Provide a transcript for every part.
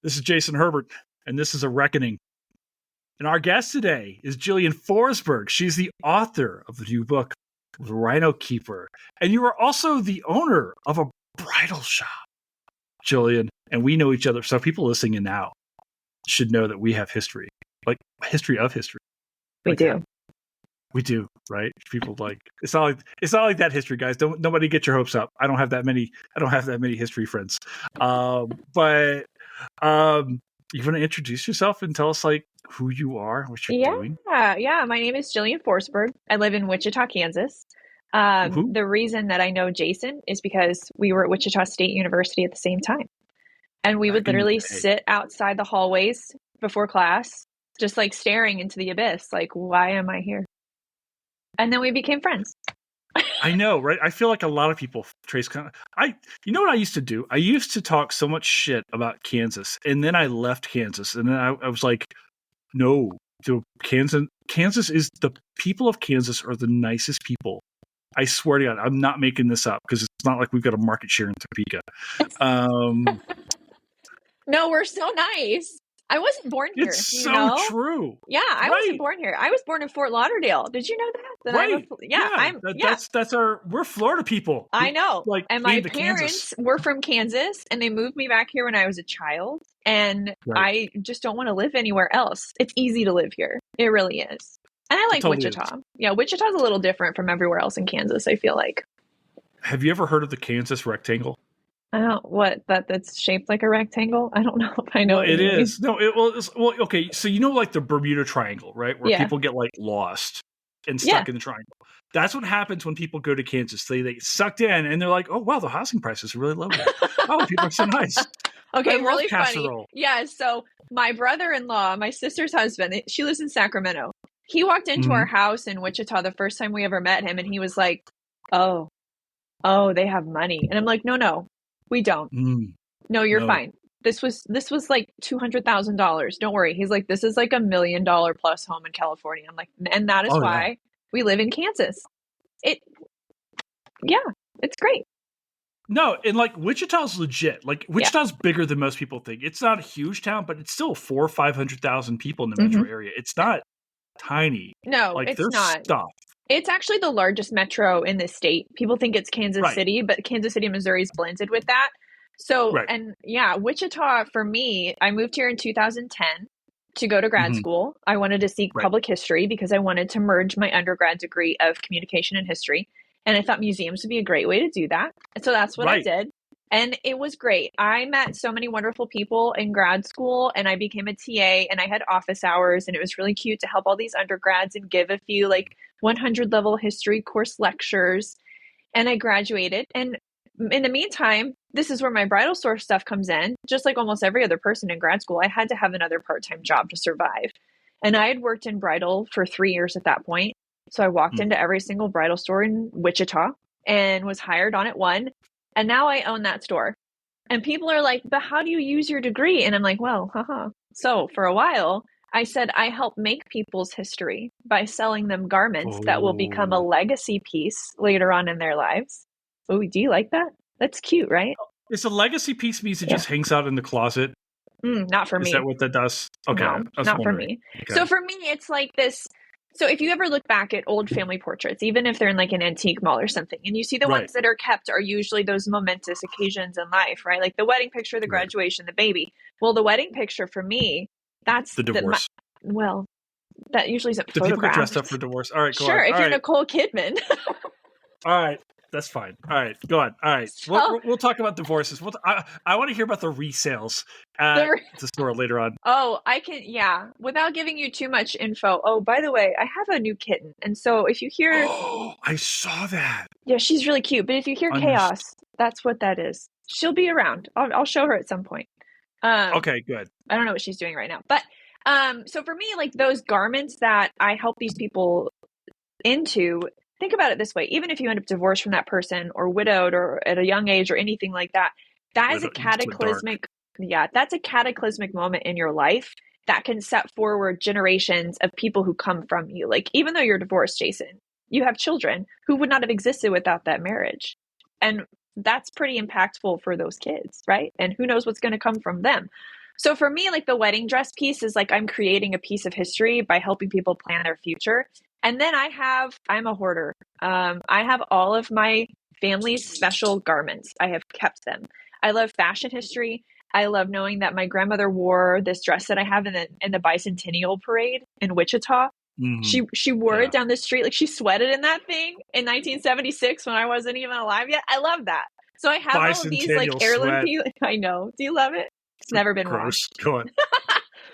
This is Jason Herbert, and this is A Reckoning. And our guest today is Jillian Forsberg. She's the author of the new book, Rhino Keeper. And you are also the owner of a bridal shop, Jillian. And we know each other. So people listening in now should know that we have history, like a history of history. We do. We do, right? People like it's not like that history, guys. Nobody get your hopes up. I don't have that many history friends. But you want to introduce yourself and tell us like who you are, what you're doing? Yeah. My name is Jillian Forsberg. I live in Wichita, Kansas. The reason that I know Jason is because we were at Wichita State University at the same time. And we would literally sit outside the hallways before class, just like staring into the abyss, like, why am I here? And then we became friends. I know, right? I feel like a lot of people trace you know what I used to do? I used to talk so much shit about Kansas, and then I left Kansas, and then I was like, no, Kansas is the people of Kansas are the nicest people. I swear to God, I'm not making this up because it's not like we've got a market share in Topeka. No, we're so nice. I wasn't born here. It's so true. Yeah, I wasn't born here. I was born in Fort Lauderdale. Did you know that? We're Florida people. I know. And my parents Kansas. were from Kansas, and they moved me back here when I was a child. And I just don't want to live anywhere else. It's easy to live here. It really is. And I like Wichita. Yeah, Wichita's a little different from everywhere else in Kansas, I feel like. Have you ever heard of the Kansas rectangle? I don't that's shaped like a rectangle. I don't know if I know. Well, it is. No, okay. So you know, like the Bermuda Triangle, right? Where people get like lost and stuck in the triangle. That's what happens when people go to Kansas. They get sucked in, and they're like, "Oh wow, the housing prices are really low. Oh, people are so nice." Okay, really funny. Yeah. So my brother-in-law, my sister's husband, she lives in Sacramento. He walked into our house in Wichita the first time we ever met him, and he was like, "Oh, they have money," and I'm like, "No. We don't. No, you're fine. This was like $200,000. Don't worry." He's like, "This is like $1 million plus home in California." I'm like, and that is why we live in Kansas. It's great. No, and like Wichita's legit. Like Wichita's bigger than most people think. It's not a huge town, but it's still 400,000 or 500,000 people in the metro area. It's not tiny. No, like, it's there's not. Stuff. It's actually the largest metro in the state. People think it's Kansas City, but Kansas City, Missouri is blended with that. So, Wichita, for me, I moved here in 2010 to go to grad school. I wanted to seek public history because I wanted to merge my undergrad degree of communication and history. And I thought museums would be a great way to do that. So that's what I did. And it was great. I met so many wonderful people in grad school, and I became a TA, and I had office hours, and it was really cute to help all these undergrads and give a few like 100 level history course lectures. And I graduated. And in the meantime, this is where my bridal store stuff comes in. Just like almost every other person in grad school, I had to have another part-time job to survive. And I had worked in bridal for 3 years at that point. So I walked into every single bridal store in Wichita and was hired on at one. And now I own that store. And people are like, "But how do you use your degree?" And I'm like, well, So for a while, I said I help make people's history by selling them garments that will become a legacy piece later on in their lives. Oh, do you like that? That's cute, right? It's a legacy piece means it just hangs out in the closet. Not for me. Is that what that does? Okay. No, not for me. Okay. So for me, it's like this. So if you ever look back at old family portraits, even if they're in like an antique mall or something, and you see the ones that are kept are usually those momentous occasions in life, right? Like the wedding picture, the graduation, the baby. Well, the wedding picture for me, that's the divorce. That usually isn't photographed. The people dressed up for divorce. All right, go on. Sure, if you're Nicole Kidman. All right. That's fine. All right, go on. All right, we'll talk about divorces. I want to hear about the resales at the store later on. Oh, I can, without giving you too much info. Oh, by the way, I have a new kitten, and so if you hear, I saw that. Yeah, she's really cute. But if you hear chaos, that's what that is. She'll be around. I'll show her at some point. Okay, good. I don't know what she's doing right now, but so for me, like those garments that I help these people into. Think about it this way. Even if you end up divorced from that person or widowed or at a young age or anything like that, is a cataclysmic. Yeah, that's a cataclysmic moment in your life that can set forward generations of people who come from you. Like, even though you're divorced, Jason, you have children who would not have existed without that marriage. And that's pretty impactful for those kids, right? And who knows what's going to come from them. So for me, like the wedding dress piece is like I'm creating a piece of history by helping people plan their future. And then I'm a hoarder. I have all of my family's special garments. I have kept them. I love fashion history. I love knowing that my grandmother wore this dress that I have in the bicentennial parade in Wichita. Mm-hmm. She wore it down the street. Like she sweated in that thing in 1976 when I wasn't even alive yet. I love that. So I have all of these like heirloom pieces. I know. Do you love it? It's never been washed. Go on.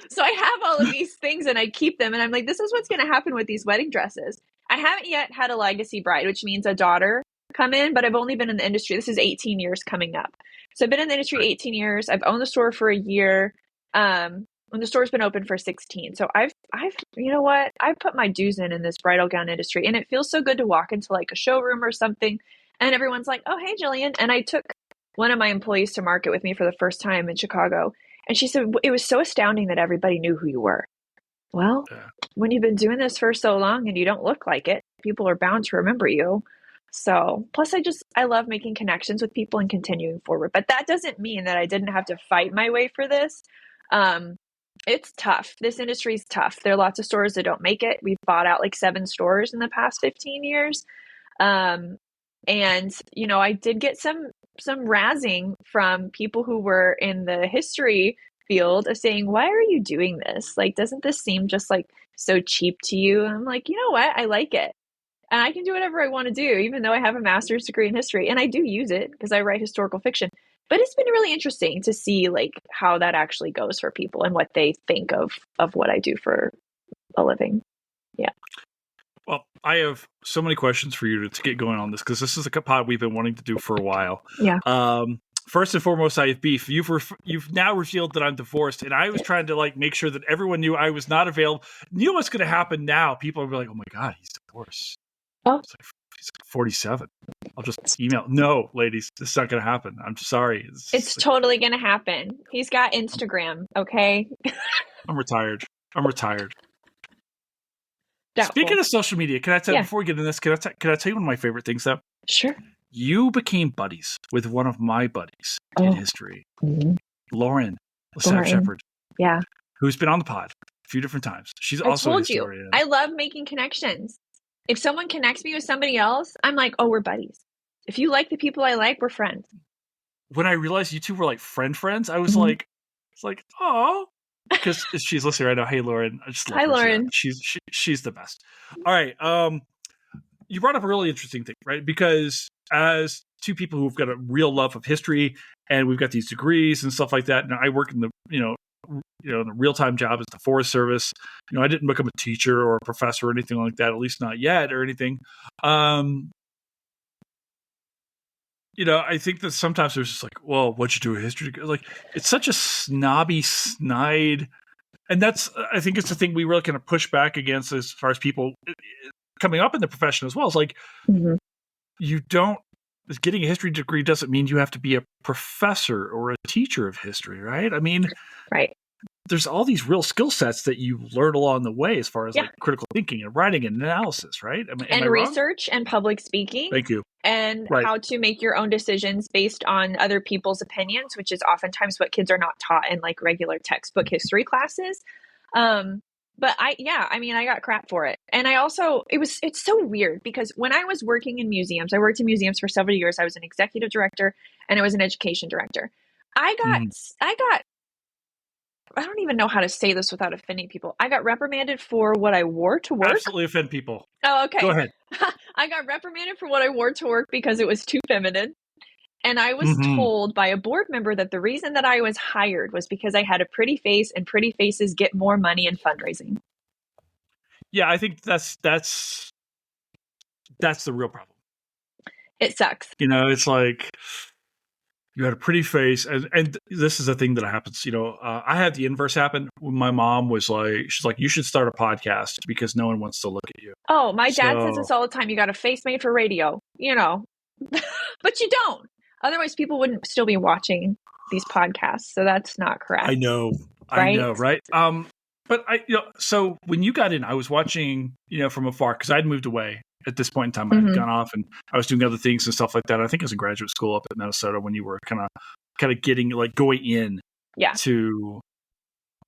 So I have all of these things and I keep them. And I'm like, this is what's going to happen with these wedding dresses. I haven't yet had a legacy bride, which means a daughter come in, but I've only been in the industry. This is 18 years coming up. So I've been in the industry 18 years. I've owned the store for a year. And the store's been open for 16. So I've, you know what? I've put my dues in this bridal gown industry, and it feels so good to walk into like a showroom or something. And everyone's like, oh, hey, Jillian. And I took one of my employees to market with me for the first time in Chicago. And she said, it was so astounding that everybody knew who you were. Well, when you've been doing this for so long and you don't look like it, people are bound to remember you. So plus I love making connections with people and continuing forward. But that doesn't mean that I didn't have to fight my way for this. It's tough. This industry is tough. There are lots of stores that don't make it. We've bought out like 7 stores in the past 15 years. And, you know, I did get some razzing from people who were in the history field of saying, why are you doing this? Like, doesn't this seem just like so cheap to you? And I'm like, you know what? I like it. And I can do whatever I want to do, even though I have a master's degree in history. And I do use it because I write historical fiction. But it's been really interesting to see like how that actually goes for people and what they think of what I do for a living. Yeah. Well, I have so many questions for you to get going on this because this is a pod we've been wanting to do for a while. Yeah. First and foremost, I have beef. You've now revealed that I'm divorced, and I was trying to like make sure that everyone knew I was not available. You know what's going to happen now? People will be like, "Oh my God, he's divorced." Oh. He's like 47. I'll just email. No, ladies, this is not going to happen. I'm sorry. It's totally going to happen. He's got Instagram. Okay. I'm retired. Doubtful. Speaking of social media, can I tell you before we get into this? Can I tell you one of my favorite things though? Sure. You became buddies with one of my buddies in history, Lauren Shepherd. Yeah. Who's been on the pod a few different times. She's also a historian. I love making connections. If someone connects me with somebody else, I'm like, oh, we're buddies. If you like the people I like, we're friends. When I realized you two were like friends, I was like, it's like, oh, because she's listening right now. Hey, Lauren. I just love her. Hi, Lauren. She's the best. All right. You brought up a really interesting thing, right? Because as two people who've got a real love of history and we've got these degrees and stuff like that, and I work in the, the real-time job is the Forest Service. I didn't become a teacher or a professor or anything like that, at least not yet or anything. I think that sometimes there's just like, well, what'd you do with history? Like, it's such a snide, and that's, I think it's the thing we really kind of push back against as far as people coming up in the profession as well. It's like, getting a history degree doesn't mean you have to be a professor or a teacher of history, right? I mean, right. There's all these real skill sets that you learn along the way as far as like critical thinking and writing and analysis, right? And research and public speaking. Thank you. And how to make your own decisions based on other people's opinions, which is oftentimes what kids are not taught in like regular textbook history classes. But I got crap for it. And I also, it's so weird because when I was working in museums, I worked in museums for several years. I was an executive director and I was an education director. I don't even know how to say this without offending people. I got reprimanded for what I wore to work. Absolutely offend people. Oh, okay. Go ahead. I got reprimanded for what I wore to work because it was too feminine. And I was told by a board member that the reason that I was hired was because I had a pretty face and pretty faces get more money in fundraising. Yeah, I think that's the real problem. It sucks. It's like you had a pretty face, and this is a thing that happens. I had the inverse happen when my mom was like, she's like, you should start a podcast because no one wants to look at you. Oh, my dad says this all the time. You got a face made for radio, but you don't. Otherwise, people wouldn't still be watching these podcasts. So that's not correct. I know, right? But so when you got in, I was watching, from afar because I'd moved away at this point in time. I'd gone off and I was doing other things and stuff like that. I think I was in graduate school up at Minnesota when you were kind of getting like going in to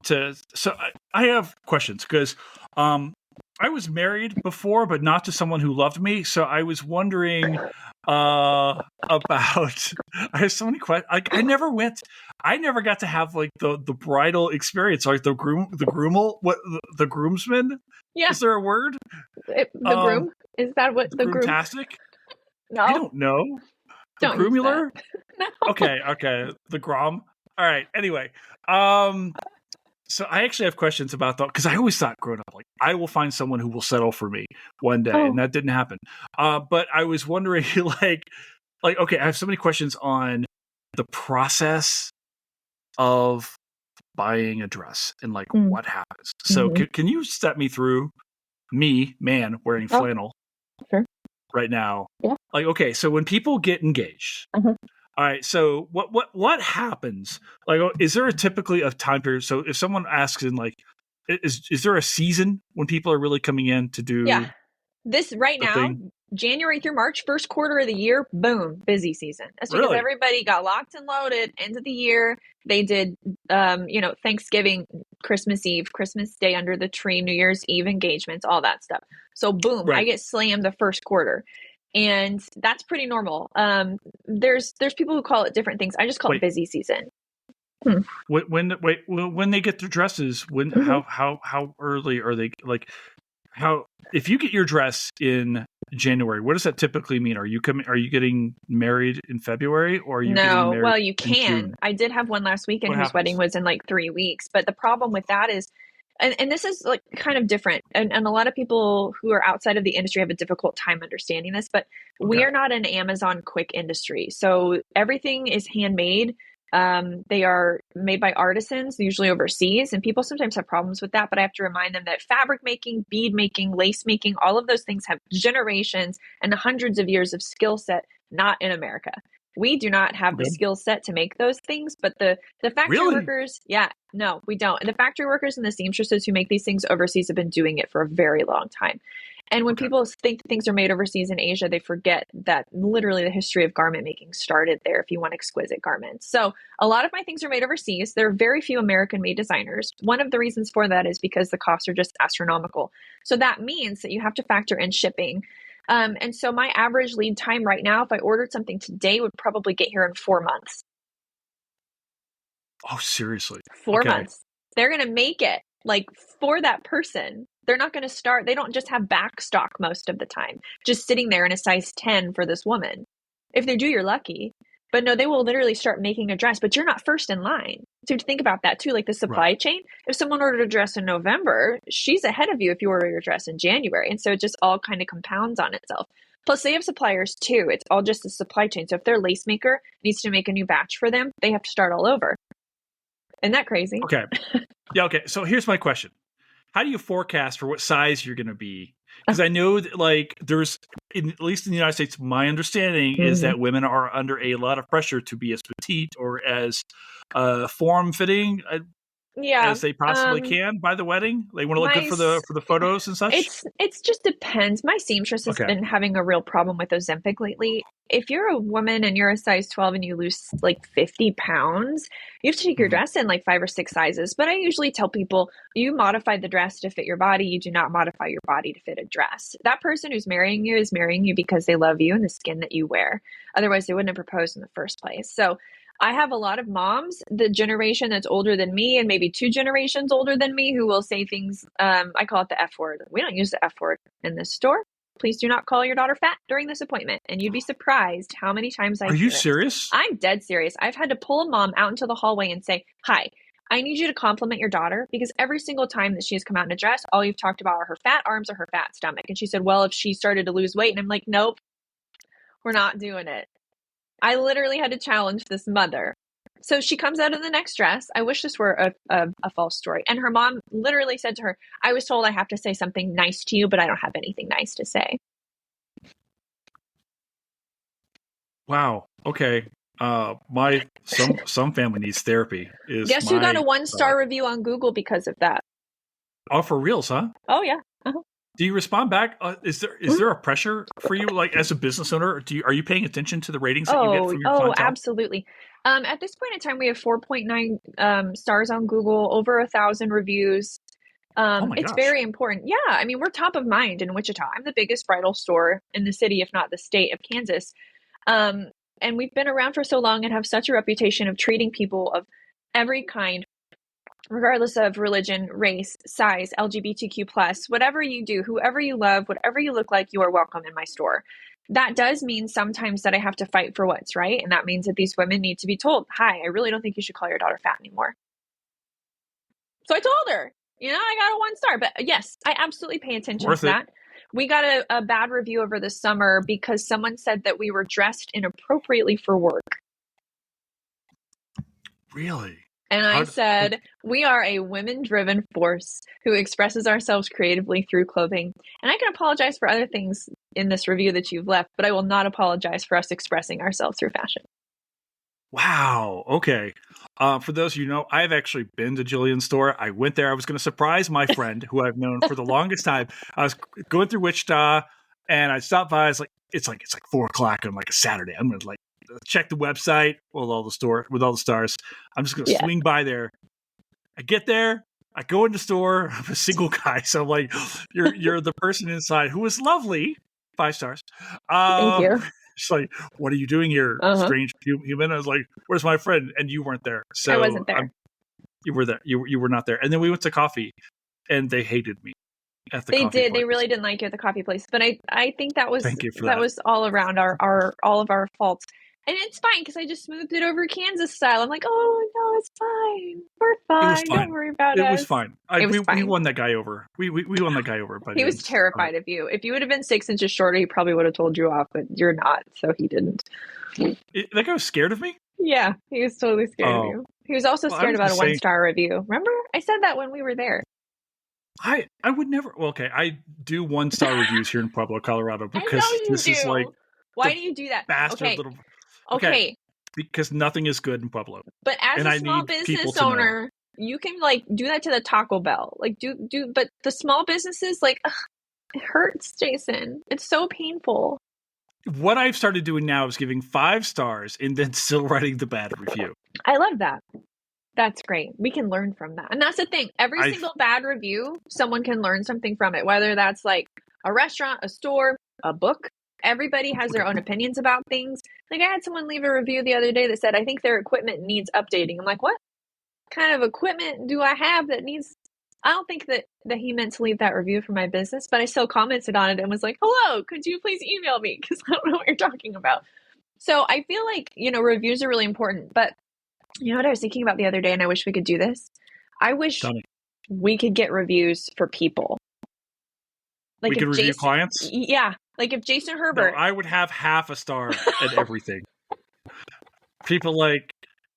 So I have questions because I was married before, but not to someone who loved me. So I was wondering about. I have so many questions. I never got to have like the bridal experience, like the groomsman. Yeah. Is there a word? The groom? Is that what the groom? Groomtastic? No. I don't know. The Don't groomular? No. Okay. The grom. All right. Anyway, so I actually have questions about that because I always thought growing up, like I will find someone who will settle for me one day, and that didn't happen. But I was wondering, like, okay, I have so many questions on the process of buying a dress and like what happens. So can you step me through me, man, wearing flannel right now? Yeah. Like, okay, so when people get engaged. All right. So what happens? Like, is there typically a time period? So if someone asks in like, is there a season when people are really coming in to do? Yeah. This right now, January through March, first quarter of the year, boom, busy season. That's because everybody got locked and loaded. End of the year, they did, Thanksgiving, Christmas Eve, Christmas Day under the tree, New Year's Eve engagements, all that stuff. So boom, I get slammed the first quarter. And that's pretty normal. There's people who call it different things. I just call it busy season. When they get their dresses, how early are they? Like, how if you get your dress in January, what does that typically mean? Are you getting married in February, or are you getting married? Well, you can. I did have one last weekend whose wedding was in like 3 weeks, but the problem with that is. And this is like kind of different. And a lot of people who are outside of the industry have a difficult time understanding this, but we are not an Amazon quick industry. So everything is handmade. They are made by artisans, usually overseas, and people sometimes have problems with that. But I have to remind them that fabric making, bead making, lace making, all of those things have generations and hundreds of years of skill set, not in America. We do not have the skill set to make those things, but the factory workers, no, we don't. And the factory workers and the seamstresses who make these things overseas have been doing it for a very long time. And when people think things are made overseas in Asia, they forget that literally the history of garment making started there if you want exquisite garments. So a lot of my things are made overseas. There are very few American-made designers. One of the reasons for that is because the costs are just astronomical. So that means that you have to factor in shipping. And so my average lead time right now, if I ordered something today, would probably get here in 4 months. Oh, seriously? 4 months. They're going to make it like for that person. They're not going to start. They don't just have back stock most of the time, just sitting there in a size 10 for this woman. If they do, you're lucky. But no, they will literally start making a dress, but you're not first in line. So to think about that too, like the supply chain, if someone ordered a dress in November, she's ahead of you if you order your dress in January. And so it just all kind of compounds on itself. Plus they have suppliers too. It's all just a supply chain. So if their lace maker needs to make a new batch for them, they have to start all over. Isn't that crazy? Okay. Yeah. Okay. So here's my question. How do you forecast for what size you're going to be? Because I know that, like, there's, at least in the United States, my understanding is that women are under a lot of pressure to be as petite or as form-fitting as they possibly can by the wedding. They want to look good for the photos and such. It's just depends. My seamstress has been having a real problem with Ozempic lately. If you're a woman and you're a size 12 and you lose like 50 pounds, you have to take your dress in like 5 or 6 sizes. But I usually tell people, you modify the dress to fit your body. You do not modify your body to fit a dress. That person who's marrying you is marrying you because they love you and the skin that you wear. Otherwise, they wouldn't have proposed in the first place. So I have a lot of moms, the generation that's older than me and maybe 2 generations older than me, who will say things, I call it the F word. We don't use the F word in this store. Please do not call your daughter fat during this appointment. And you'd be surprised how many times I hear it. Are you serious? I'm dead serious. I've had to pull a mom out into the hallway and say, hi, I need you to compliment your daughter, because every single time that she has come out in a dress, all you've talked about are her fat arms or her fat stomach. And she said, well, if she started to lose weight. And I'm like, nope, we're not doing it. I literally had to challenge this mother. So she comes out in the next dress. I wish this were a false story. And her mom literally said to her, I was told I have to say something nice to you, but I don't have anything nice to say. Wow. Okay. Some family needs therapy. Guess who got a 1-star review on Google because of that? Oh, for reals, huh? Oh, yeah. Do you respond back? Is there a pressure for you, like as a business owner? Are you paying attention to the ratings that you get from your clientele? Absolutely. At this point in time, we have 4.9 stars on Google, over 1,000 reviews. Oh my It's gosh. very important. Yeah, I mean, we're top of mind in Wichita. I'm the biggest bridal store in the city, if not the state of Kansas. And we've been around for so long and have such a reputation of treating people of every kind, regardless of religion, race, size, LGBTQ+, whatever you do, whoever you love, whatever you look like, you are welcome in my store. That does mean sometimes that I have to fight for what's right. And that means that these women need to be told, hi, I really don't think you should call your daughter fat anymore. So I told her, I got a 1 star. But yes, I absolutely pay attention to that. We got a bad review over the summer because someone said that we were dressed inappropriately for work. Really? And I said, we are a women-driven force who expresses ourselves creatively through clothing. And I can apologize for other things in this review that you've left, but I will not apologize for us expressing ourselves through fashion. Wow. Okay. For those of you who know, I've actually been to Jillian's store. I went there. I was going to surprise my friend who I've known for the longest time. I was going through Wichita and I stopped by. It's like 4:00 on like a Saturday. I'm going to check the website with all the stars. I'm just going to swing by there. I get there. I go in the store. I'm a single guy. So I'm like, you're the person inside who was lovely. 5 stars. Thank you. She's like, what are you doing here, strange human? I was like, where's my friend? And you weren't there. So I wasn't there. You were there. You were not there. And then we went to coffee and they hated me at the coffee place. They really didn't like you at the coffee place. But I think that was Thank you for that. Was all around all of our faults. And it's fine because I just smoothed it over Kansas style. I'm like, oh, no, it's fine. We're fine. Don't worry about it. It was fine. We won that guy over. We won that guy over. But he was terrified of you. If you would have been 6 inches shorter, he probably would have told you off, but you're not, so he didn't. That guy was scared of me? Yeah, he was totally scared of you. He was also scared about a 1-star review. Remember? I said that when we were there. I would never. Well, okay, I do 1-star reviews here in Pueblo, Colorado, because this is like. Why do you do that? Bastard little. Okay. Because nothing is good in Pueblo. But as a small business owner, you can do that to the Taco Bell. But the small businesses, it hurts, Jason. It's so painful. What I've started doing now is giving 5 stars and then still writing the bad review. I love that. That's great. We can learn from that. And that's the thing. Every single bad review, someone can learn something from it, whether that's like a restaurant, a store, a book. Everybody has their own opinions about things. I had someone leave a review the other day that said, I think their equipment needs updating. I'm like, what kind of equipment do I have that needs... I don't think that he meant to leave that review for my business, but I still commented on it and was like, hello, could you please email me? Because I don't know what you're talking about. So I feel like, reviews are really important. But you know what I was thinking about the other day, and I wish we could do this? I wish we could get reviews for people. We could review clients? Yeah. If Jason Herbert... No, I would have half a star at everything. People like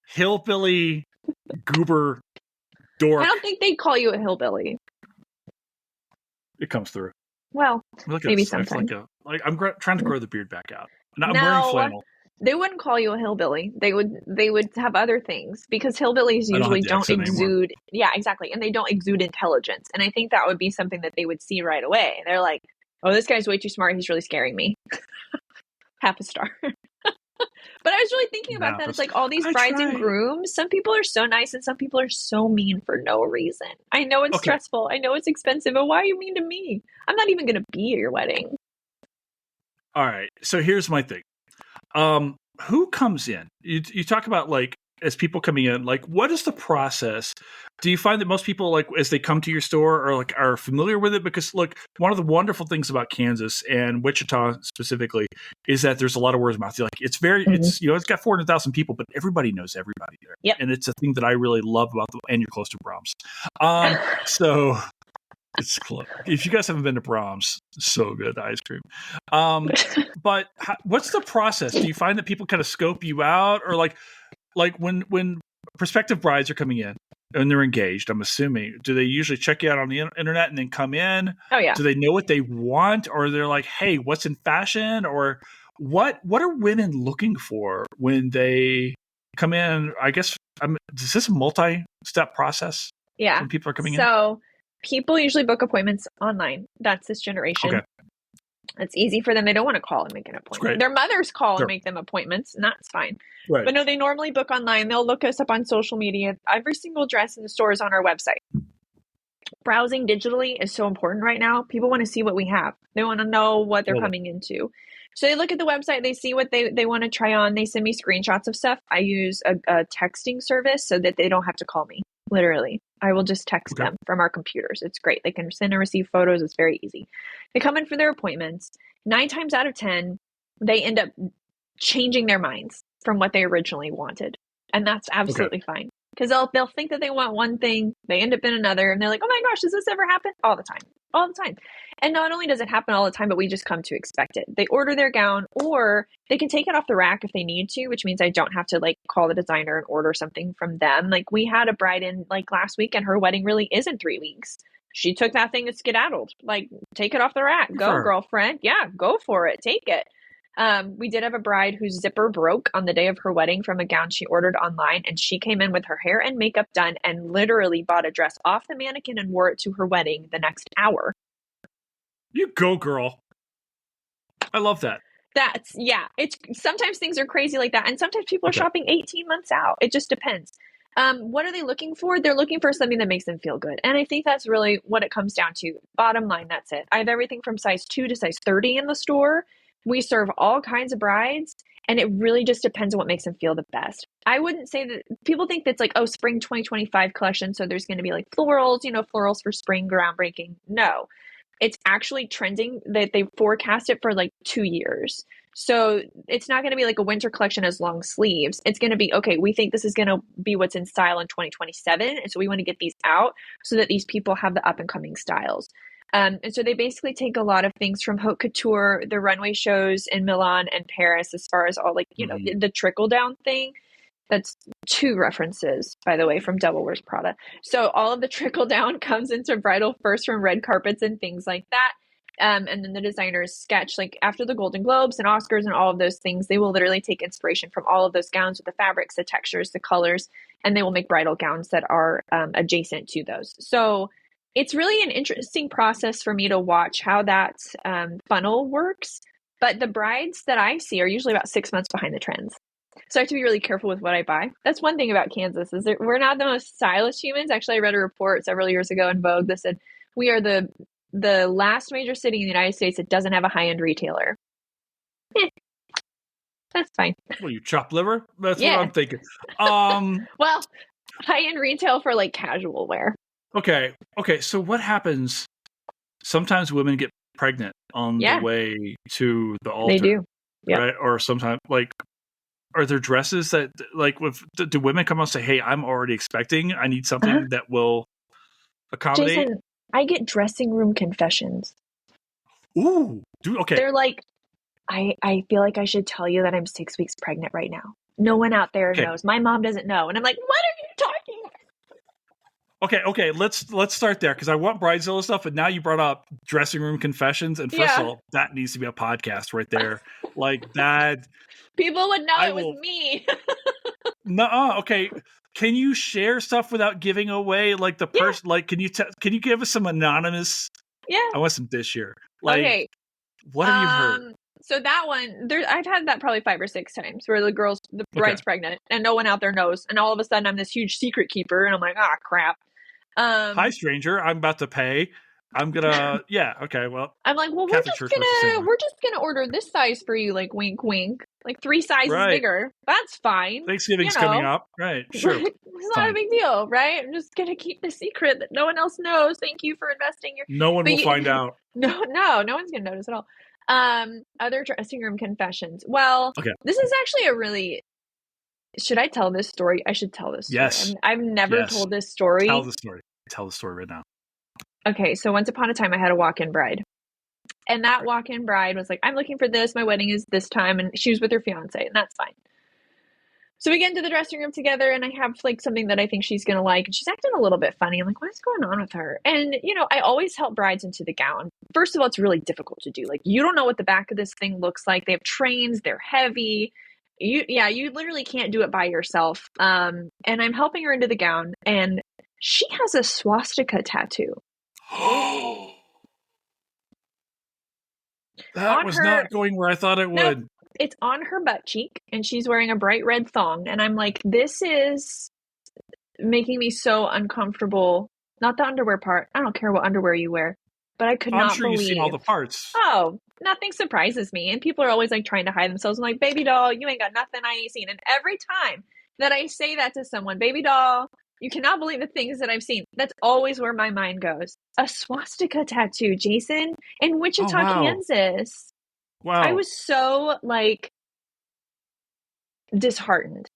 hillbilly, goober, dork. I don't think they'd call you a hillbilly. It comes through. Well, maybe sometimes. I'm trying to grow the beard back out. And I'm wearing flannel. They wouldn't call you a hillbilly. They would have other things because hillbillies usually don't exude. Yeah, exactly. And they don't exude intelligence. And I think that would be something that they would see right away. They're like, oh, this guy's way too smart. He's really scaring me. Half a star. But I was really thinking about that. It's like all these brides and grooms. Some people are so nice and some people are so mean for no reason. I know it's stressful. I know it's expensive. But why are you mean to me? I'm not even going to be at your wedding. All right. So here's my thing. Who comes in? You talk about as people coming in, what is the process? Do you find that most people as they come to your store are familiar with it? Because one of the wonderful things about Kansas and Wichita specifically is that there's a lot of word of mouth. It's very, it's got 400,000 people, but everybody knows everybody there. Yep. And it's a thing that I really love about and you're close to Brahms. So it's close. If you guys haven't been to Brahms, so good, the ice cream. But what's the process? Do you find that people kind of scope you out, or when prospective brides are coming in and they're engaged, I'm assuming, do they usually check you out on the internet and then come in? Oh yeah. Do they know what they want, or they're like, hey, what's in fashion, or what are women looking for when they come in? I guess is this a multi-step process? Yeah. When people are coming in? So people usually book appointments online. That's this generation. It's easy for them. They don't want to call and make an appointment. Their mothers call and make them appointments, and that's fine. Right. But no, they normally book online. They'll look us up on social media. Every single dress in the store is on our website. Browsing digitally is so important right now. People want to see what we have. They want to know what they're coming into. So they look at the website, they see what they want to try on. They send me screenshots of stuff. I use a texting service so that they don't have to call me. Literally. I will just text them from our computers. It's great. They can send and receive photos. It's very easy. They come in for their appointments. 9 times out of 10, they end up changing their minds from what they originally wanted. And that's absolutely fine. Because they'll think that they want one thing, they end up in another, and they're like, oh my gosh, does this ever happen? All the time. All the time. And not only does it happen all the time, but we just come to expect it. They order their gown, or they can take it off the rack if they need to, which means I don't have to like call the designer and order something from them. Like we had a bride in like last week and her wedding really is in 3 weeks. She took that thing and skedaddled. Like, take it off the rack. Go, girlfriend. Yeah, go for it. Take it. We did have a bride whose zipper broke on the day of her wedding from a gown she ordered online, and she came in with her hair and makeup done and literally bought a dress off the mannequin and wore it to her wedding the next hour. You go, girl. I love that. It's sometimes things are crazy like that, and sometimes people are shopping 18 months out. It just depends. What are they looking for? They're looking for something that makes them feel good. And I think that's really what it comes down to. Bottom line, that's it. I have everything from size 2 to size 30 in the store. We serve all kinds of brides, and it really just depends on what makes them feel the best. I wouldn't say that people think that's like, oh, spring 2025 collection, so there's going to be like florals, florals for spring, groundbreaking. No, it's actually trending that they forecast it for like 2 years. So it's not going to be like a winter collection as long sleeves. It's going to be, okay, we think this is going to be what's in style in 2027. And so we want to get these out so that these people have the up and coming styles. And so they basically take a lot of things from haute couture, the runway shows in Milan and Paris, as far as all like, the trickle down thing. That's 2 references, by the way, from Devil Wears Prada. So all of the trickle down comes into bridal first from red carpets and things like that. And then the designers sketch, like after the Golden Globes and Oscars and all of those things, they will literally take inspiration from all of those gowns with the fabrics, the textures, the colors, and they will make bridal gowns that are adjacent to those. So it's really an interesting process for me to watch how that funnel works. But the brides that I see are usually about 6 months behind the trends. So I have to be really careful with what I buy. That's one thing about Kansas is that we're not the most stylish humans. Actually, I read a report several years ago in Vogue that said we are the last major city in the United States that doesn't have a high-end retailer. That's fine. Well, you chop liver? That's what I'm thinking. Well, high-end retail for like casual wear. Okay. So what happens? Sometimes women get pregnant on the way to the altar. They do. Yep. Right? Or sometimes, like, are there dresses that, like, do women come out and say, hey, I'm already expecting, I need something that will accommodate? Jason, I get dressing room confessions. Ooh. Okay. They're like, I feel like I should tell you that I'm 6 weeks pregnant right now. No one out there knows. My mom doesn't know. And I'm like, what are you talking about? Okay, let's start there because I want Bridezilla stuff, and now you brought up dressing room confessions, and first of all, that needs to be a podcast right there, like that. People would know it was me. No, okay. Can you share stuff without giving away like the person? Like, can you give us some anonymous? Yeah, I want some this year. Like, okay. What have you heard? So that one, I've had that probably 5 or 6 times where the bride's pregnant and no one out there knows, and all of a sudden I'm this huge secret keeper, and I'm like, crap. Hi, stranger. I'm about to pay. I'm gonna. Yeah. Okay. Well, I'm like, well, we're just gonna order this size for you. Like, wink, wink. Like 3 sizes bigger. That's fine. Thanksgiving's coming up. Right. Sure. It's not a big deal, right? I'm just gonna keep the secret that no one else knows. Thank you for investing your. No one will find out. No one's gonna notice at all. Other dressing room confessions. Well, this is actually a really. Should I tell this story? I should tell this story. Yes. I've never told this story. Tell the story. Tell the story right now. Okay, so once upon a time, I had a walk-in bride. And that walk-in bride was like, I'm looking for this. My wedding is this time. And she was with her fiance, and that's fine. So we get into the dressing room together, and I have like something that I think she's going to like. And she's acting a little bit funny. I'm like, what's going on with her? And, I always help brides into the gown. First of all, it's really difficult to do. Like, you don't know what the back of this thing looks like. They have trains. They're heavy. You literally can't do it by yourself. And I'm helping her into the gown, and she has a swastika tattoo. That On was her, not going where I thought it no, would. it's on her butt cheek, and she's wearing a bright red thong. And I'm like, this is making me so uncomfortable. Not the underwear part. I don't care what underwear you wear, but I could I'm not sure you've seen all believe. the parts. Oh, nothing surprises me. And people are always like trying to hide themselves. I'm like, baby doll, you ain't got nothing I ain't seen. And every time that I say that to someone, baby doll, you cannot believe the things that I've seen. That's always where my mind goes. A swastika tattoo, Jason, in Wichita, wow. Kansas. Wow. I was so like disheartened.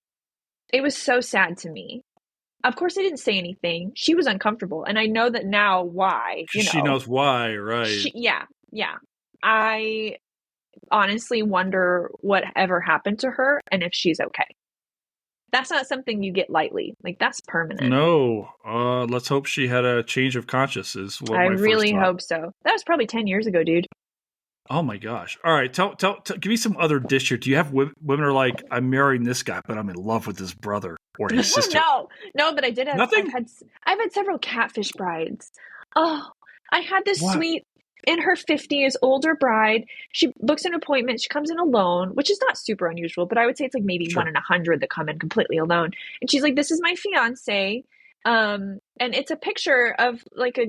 It was so sad to me. Of course, I didn't say anything. She was uncomfortable, and I know that now why. She knows why, right? Yeah. I honestly wonder whatever happened to her and if she's okay. That's not something you get lightly. Like, that's permanent. No. Let's hope she had a change of consciousness. I really hope so. That was probably 10 years ago, dude. Oh my gosh! All right, tell give me some other dish here. Do you have women are like, I'm marrying this guy, but I'm in love with his brother or his sister? No, but I did have. Nothing. I've had several catfish brides. Oh, I had this sweet in her 50s older bride. She books an appointment. She comes in alone, which is not super unusual, but I would say it's like maybe 1 in 100 that come in completely alone. And she's like, "This is my fiance." And it's a picture of like a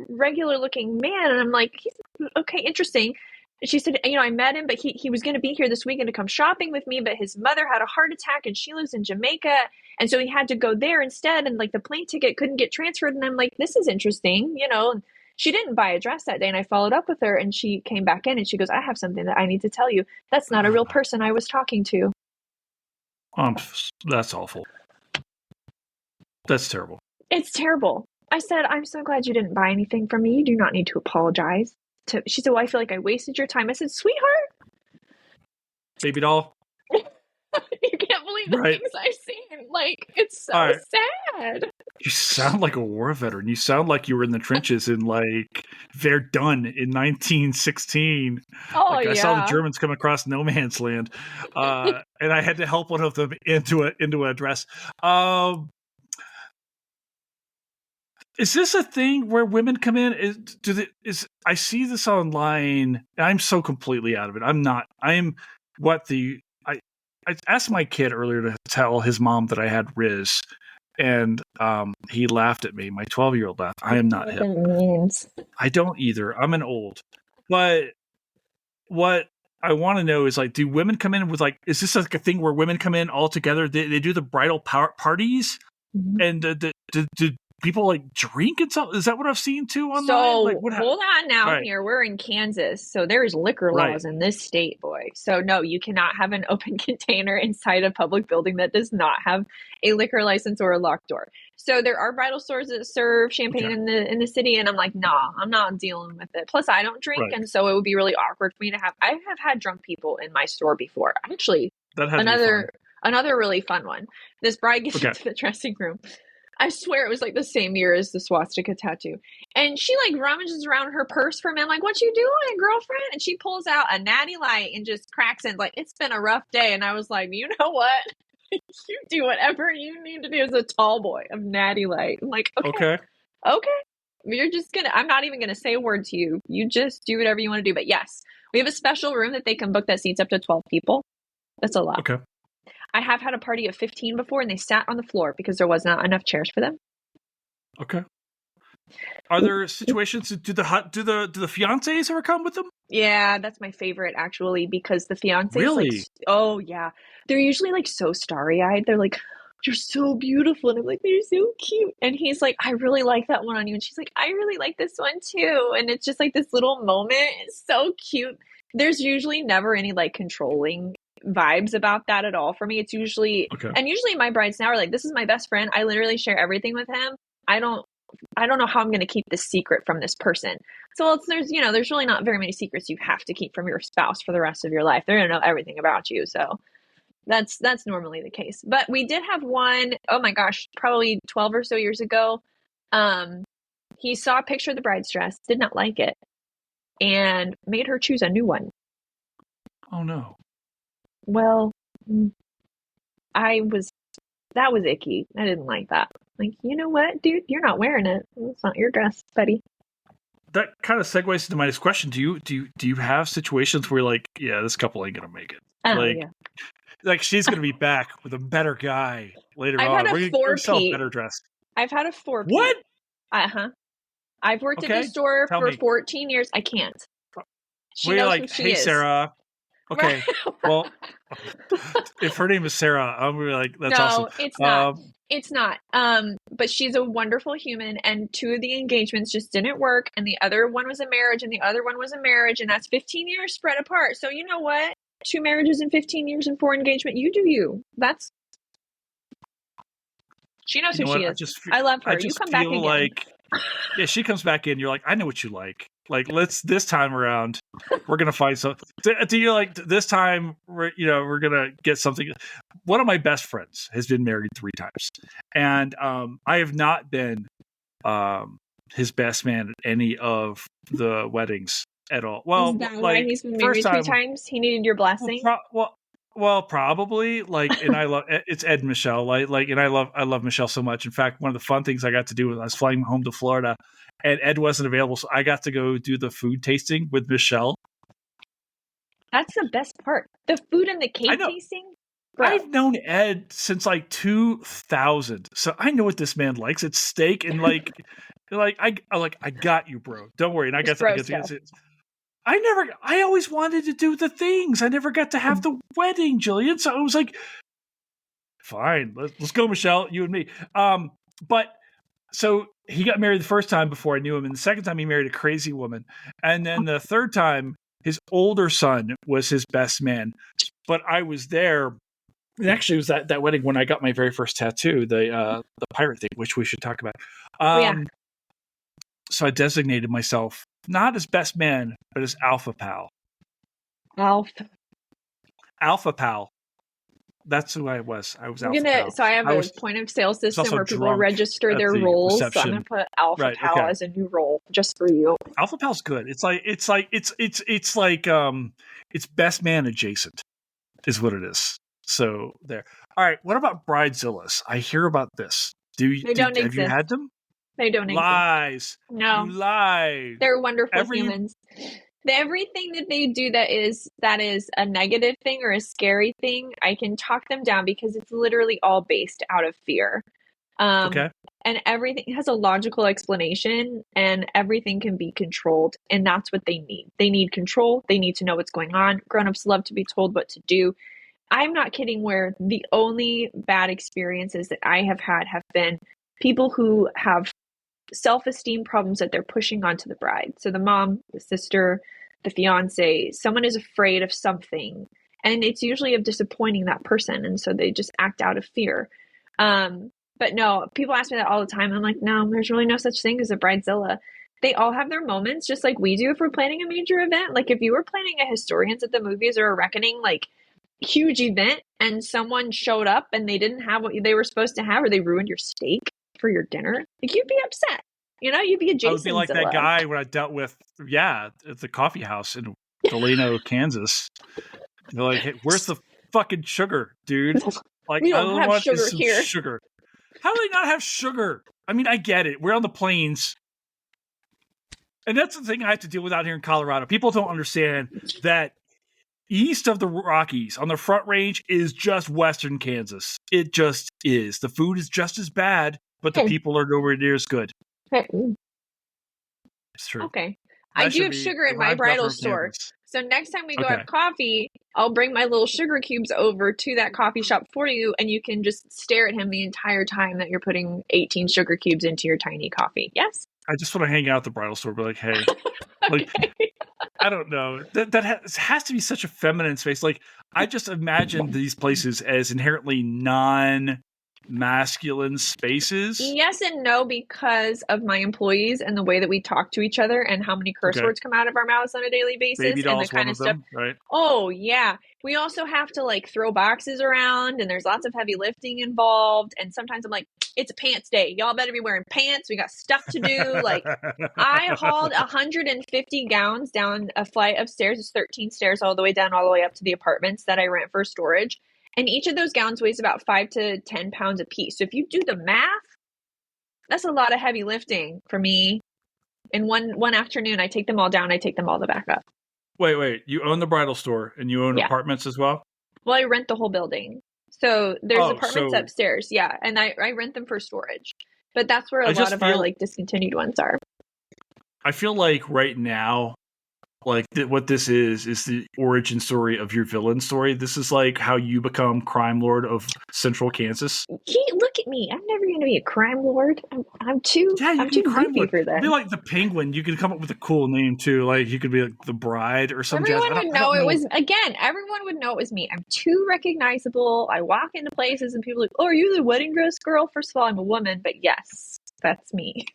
regular looking man, and I'm like, he's okay, interesting. And she said, I met him, but he was going to be here this weekend to come shopping with me, but his mother had a heart attack and she lives in Jamaica, and so he had to go there instead, and like the plane ticket couldn't get transferred. And I'm like, this is interesting. She didn't buy a dress that day, and I followed up with her, and she came back in and she goes, I have something that I need to tell you. That's not a real person I was talking to. That's awful. That's terrible. It's terrible. I said, I'm so glad you didn't buy anything from me. You do not need to apologize. She said, well, I feel like I wasted your time. I said, sweetheart. Baby doll. You can't believe the things I've seen. Like, it's so sad. You sound like a war veteran. You sound like you were in the trenches in like Verdun in 1916. I saw the Germans come across no man's land, and I had to help one of them into a dress. Is this a thing where women come in? I see this online, and I'm so completely out of it. I'm not. I asked my kid earlier to tell his mom that I had Riz, and he laughed at me. My 12-year-old laughed. I am not hip. I don't either. I'm an old. But what I want to know is, like, do women come in with, like, is this like a thing where women come in all together? They do the bridal parties, and do people like drink and stuff? Is that what I've seen too online? So hold on now. Here we're in Kansas, so there's liquor laws in this state, boy. So no, you cannot have an open container inside a public building that does not have a liquor license or a locked door. So there are bridal stores that serve champagne in the city, and I'm like, nah, I'm not dealing with it. Plus, I don't drink, and so it would be really awkward for me to have. I have had drunk people in my store before. Actually, another really fun one. This bride gets into the dressing room. I swear it was like the same year as the swastika tattoo. And she like rummages around her purse for a minute, like, what you doing, girlfriend? And she pulls out a Natty Light and just cracks it like, it's been a rough day. And I was like, you know what? You do whatever you need to do as a tall boy of Natty Light. I'm like, okay. You're just I'm not even gonna say a word to you. You just do whatever you want to do. But yes, we have a special room that they can book that seats up to 12 people. That's a lot. Okay. I have had a party of 15 before, and they sat on the floor because there was not enough chairs for them. Okay. Are there situations? Do the fiancés ever come with them? Yeah, that's my favorite actually, because the fiancés really. Oh yeah, they're usually like so starry-eyed. They're like, you're so beautiful, and I'm like, they're so cute. And he's like, I really like that one on you, and she's like, I really like this one too. And it's just like this little moment. It's so cute. There's usually never any like controlling vibes about that at all for me. It's usually and usually my brides now are like, this is my best friend. I literally share everything with him. I don't know how I'm going to keep this secret from this person. So there's really not very many secrets you have to keep from your spouse for the rest of your life. They're going to know everything about you. So that's normally the case. But we did have one, oh my gosh, probably 12 or so years ago. He saw a picture of the bride's dress, did not like it, and made her choose a new one. Oh no. Well, that was icky. I didn't like that. Like, you know what, dude? You're not wearing it. It's not your dress, buddy. that kind of segues into my next question. Do you have situations where you're like, yeah, this couple ain't gonna make it? Like she's gonna be back with a better guy later I've on. had We're gonna sell a better dress. I've had a 4P. What? I've worked at the store for 14 years. I can't. She knows who she is. Sarah. Okay. Well, if her name is Sarah, I'm gonna be like, that's awesome. No, it's not. It's not. But she's a wonderful human, and 2 of the engagements just didn't work, and the other one was a marriage, and the other one was a marriage, and that's 15 years spread apart. So you know what? 2 marriages in 15 years and 4 engagement. You do you. She knows who she is. I love her. You come back again. Like, yeah, she comes back in. You're like, I know what you like. Like, this time around, we're gonna find something. Do you like this time? We're gonna get something. One of my best friends has been married 3 times, and I have not been his best man at any of the weddings at all. Well, is that why he's been married 3 times? He needed your blessing. Well, probably. Like, and I love it's Ed and Michelle. Like, and I love Michelle so much. In fact, one of the fun things I got to do was I was flying home to Florida, and Ed wasn't available, so I got to go do the food tasting with Michelle. That's the best part. The food and the cake tasting. Bro. I've known Ed since like 2000, so I know what this man likes. It's steak and I got you, bro. Don't worry. And I got to. I always wanted to do the things. I never got to have the wedding, Jillian. So I was like, fine, let's go, Michelle, you and me. But so he got married the first time before I knew him. And the second time he married a crazy woman. And then the third time, his older son was his best man. But I was there. And actually, it was that wedding when I got my very first tattoo, the pirate thing, which we should talk about. So I designated myself not as best man, but as Alpha Pal. Alpha Pal. That's who I was. I was Alpha Pal. So I have a point of sale system where people register their roles. So I'm going to put Alpha Pal as a new role just for you. Alpha Pal's good. It's best man adjacent is what it is. So there. All right. What about Bridezillas? I hear about this. Have you had them? They don't exist. Lies. No. You lied. They're wonderful humans. Everything that they do that is a negative thing or a scary thing, I can talk them down because it's literally all based out of fear. And everything has a logical explanation and everything can be controlled. And that's what they need. They need control. They need to know what's going on. Grown-ups love to be told what to do. I'm not kidding where the only bad experiences that I have had have been people who have self-esteem problems that they're pushing onto the bride. So the mom, the sister, the fiance, someone is afraid of something. And it's usually of disappointing that person. And so they just act out of fear. But no, people ask me that all the time. I'm like, no, there's really no such thing as a bridezilla. They all have their moments, just like we do if we're planning a major event. Like if you were planning a Historians at the Movies or a Reckoning, like huge event, and someone showed up and they didn't have what they were supposed to have, or they ruined your steak for your dinner, like you'd be upset. You'd be a Jason. I would be like that guy when I dealt with, at the coffee house in Delano, Kansas. They're like, hey, where's the fucking sugar, dude? Like, we don't have sugar here. Sugar. How do they not have sugar? I mean, I get it. We're on the plains. And that's the thing I have to deal with out here in Colorado. People don't understand that east of the Rockies on the Front Range is just Western Kansas. It just is. The food is just as bad, but the people are nowhere near as good. It's true. Okay. I do have sugar in my bridal store. So next time we go have coffee, I'll bring my little sugar cubes over to that coffee shop for you, and you can just stare at him the entire time that you're putting 18 sugar cubes into your tiny coffee. Yes? I just want to hang out at the bridal store, be like, hey, like, I don't know. That has to be such a feminine space. Like, I just imagine these places as inherently non-masculine spaces. Yes and no, because of my employees and the way that we talk to each other and how many curse words come out of our mouths on a daily basis. Baby doll's and the kind one of stuff. Them, right? Oh, yeah. We also have to like throw boxes around, and there's lots of heavy lifting involved. And sometimes I'm like, it's a pants day. Y'all better be wearing pants. We got stuff to do. Like, I hauled 150 gowns down a flight of stairs. It's 13 stairs all the way down, all the way up to the apartments that I rent for storage. And each of those gowns weighs about 5 to 10 pounds a piece. So if you do the math, that's a lot of heavy lifting for me In one afternoon, I take them all down. I take them all the back up. Wait. You own the bridal store and you own apartments as well? Well, I rent the whole building. So there's apartments upstairs. Yeah. And I rent them for storage. But that's where a lot of our like discontinued ones are. I feel like right now, like what this is the origin story of your villain story. This is like how you become crime lord of Central Kansas. Look at me. I'm never going to be a crime lord. I'm too goofy for that. Be like the Penguin. You could come up with a cool name too. Like you could be like the Bride or something. Everyone would know it was, again, everyone would know it was me. I'm too recognizable. I walk into places and people are like, oh, are you the wedding dress girl? First of all, I'm a woman, but yes, that's me.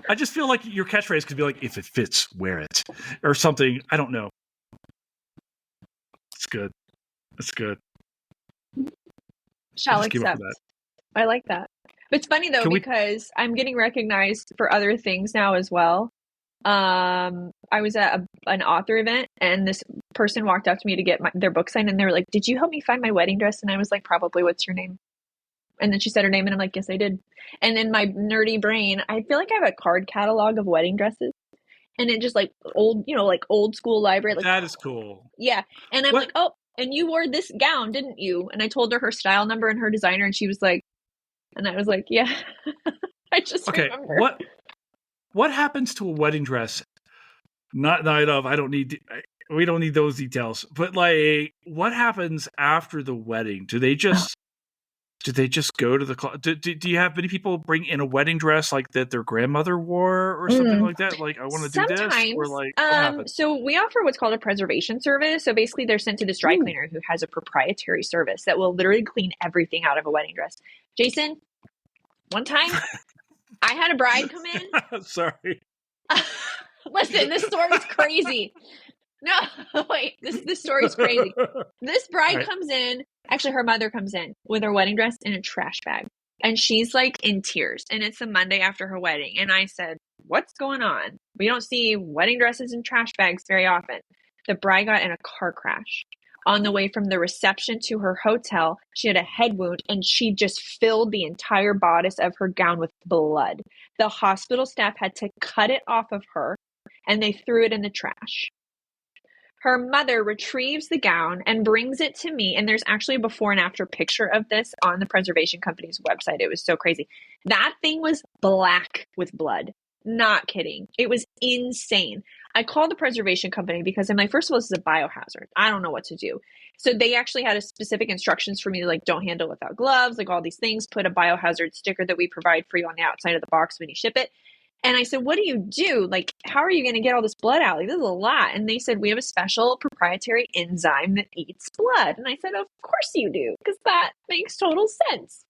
I just feel like your catchphrase could be like, if it fits, wear it. Or something. I don't know. It's good. It's good. Shall accept. I like that. But it's funny though, because I'm getting recognized for other things now as well. I was at an author event and this person walked up to me to get their book signed and they were like, did you help me find my wedding dress? And I was like, probably. What's your name? And then she said her name and I'm like, yes, I did. And in my nerdy brain, I feel like I have a card catalog of wedding dresses. And it just like old, like old school library. Like, that is cool. Yeah. And I'm like, oh, and you wore this gown, didn't you? And I told her style number and her designer and she was like, and I was like, yeah. I just remember. What happens to a wedding dress? Not night of, we don't need those details. But like, what happens after the wedding? Do they just go to the do you have many people bring in a wedding dress like that their grandmother wore or something like that? Like, I want to do this, or like, what happens? So we offer what's called a preservation service. So basically, they're sent to this dry cleaner who has a proprietary service that will literally clean everything out of a wedding dress. Jason, one time I had a bride come in. Sorry. Listen, this story's crazy. No, wait, this story's crazy. This bride comes in. Actually, her mother comes in with her wedding dress in a trash bag. And she's like in tears. And it's the Monday after her wedding. And I said, what's going on? We don't see wedding dresses in trash bags very often. The bride got in a car crash. On the way from the reception to her hotel, she had a head wound and she just filled the entire bodice of her gown with blood. The hospital staff had to cut it off of her and they threw it in the trash. Her mother retrieves the gown and brings it to me. And there's actually a before and after picture of this on the preservation company's website. It was so crazy. That thing was black with blood. Not kidding. It was insane. I called the preservation company because I'm like, first of all, this is a biohazard. I don't know what to do. So they actually had a specific instructions for me to like, don't handle without gloves, like all these things, put a biohazard sticker that we provide for you on the outside of the box when you ship it. And I said, what do you do? Like, how are you going to get all this blood out? Like, this is a lot. And they said, we have a special proprietary enzyme that eats blood. And I said, of course you do, because that makes total sense.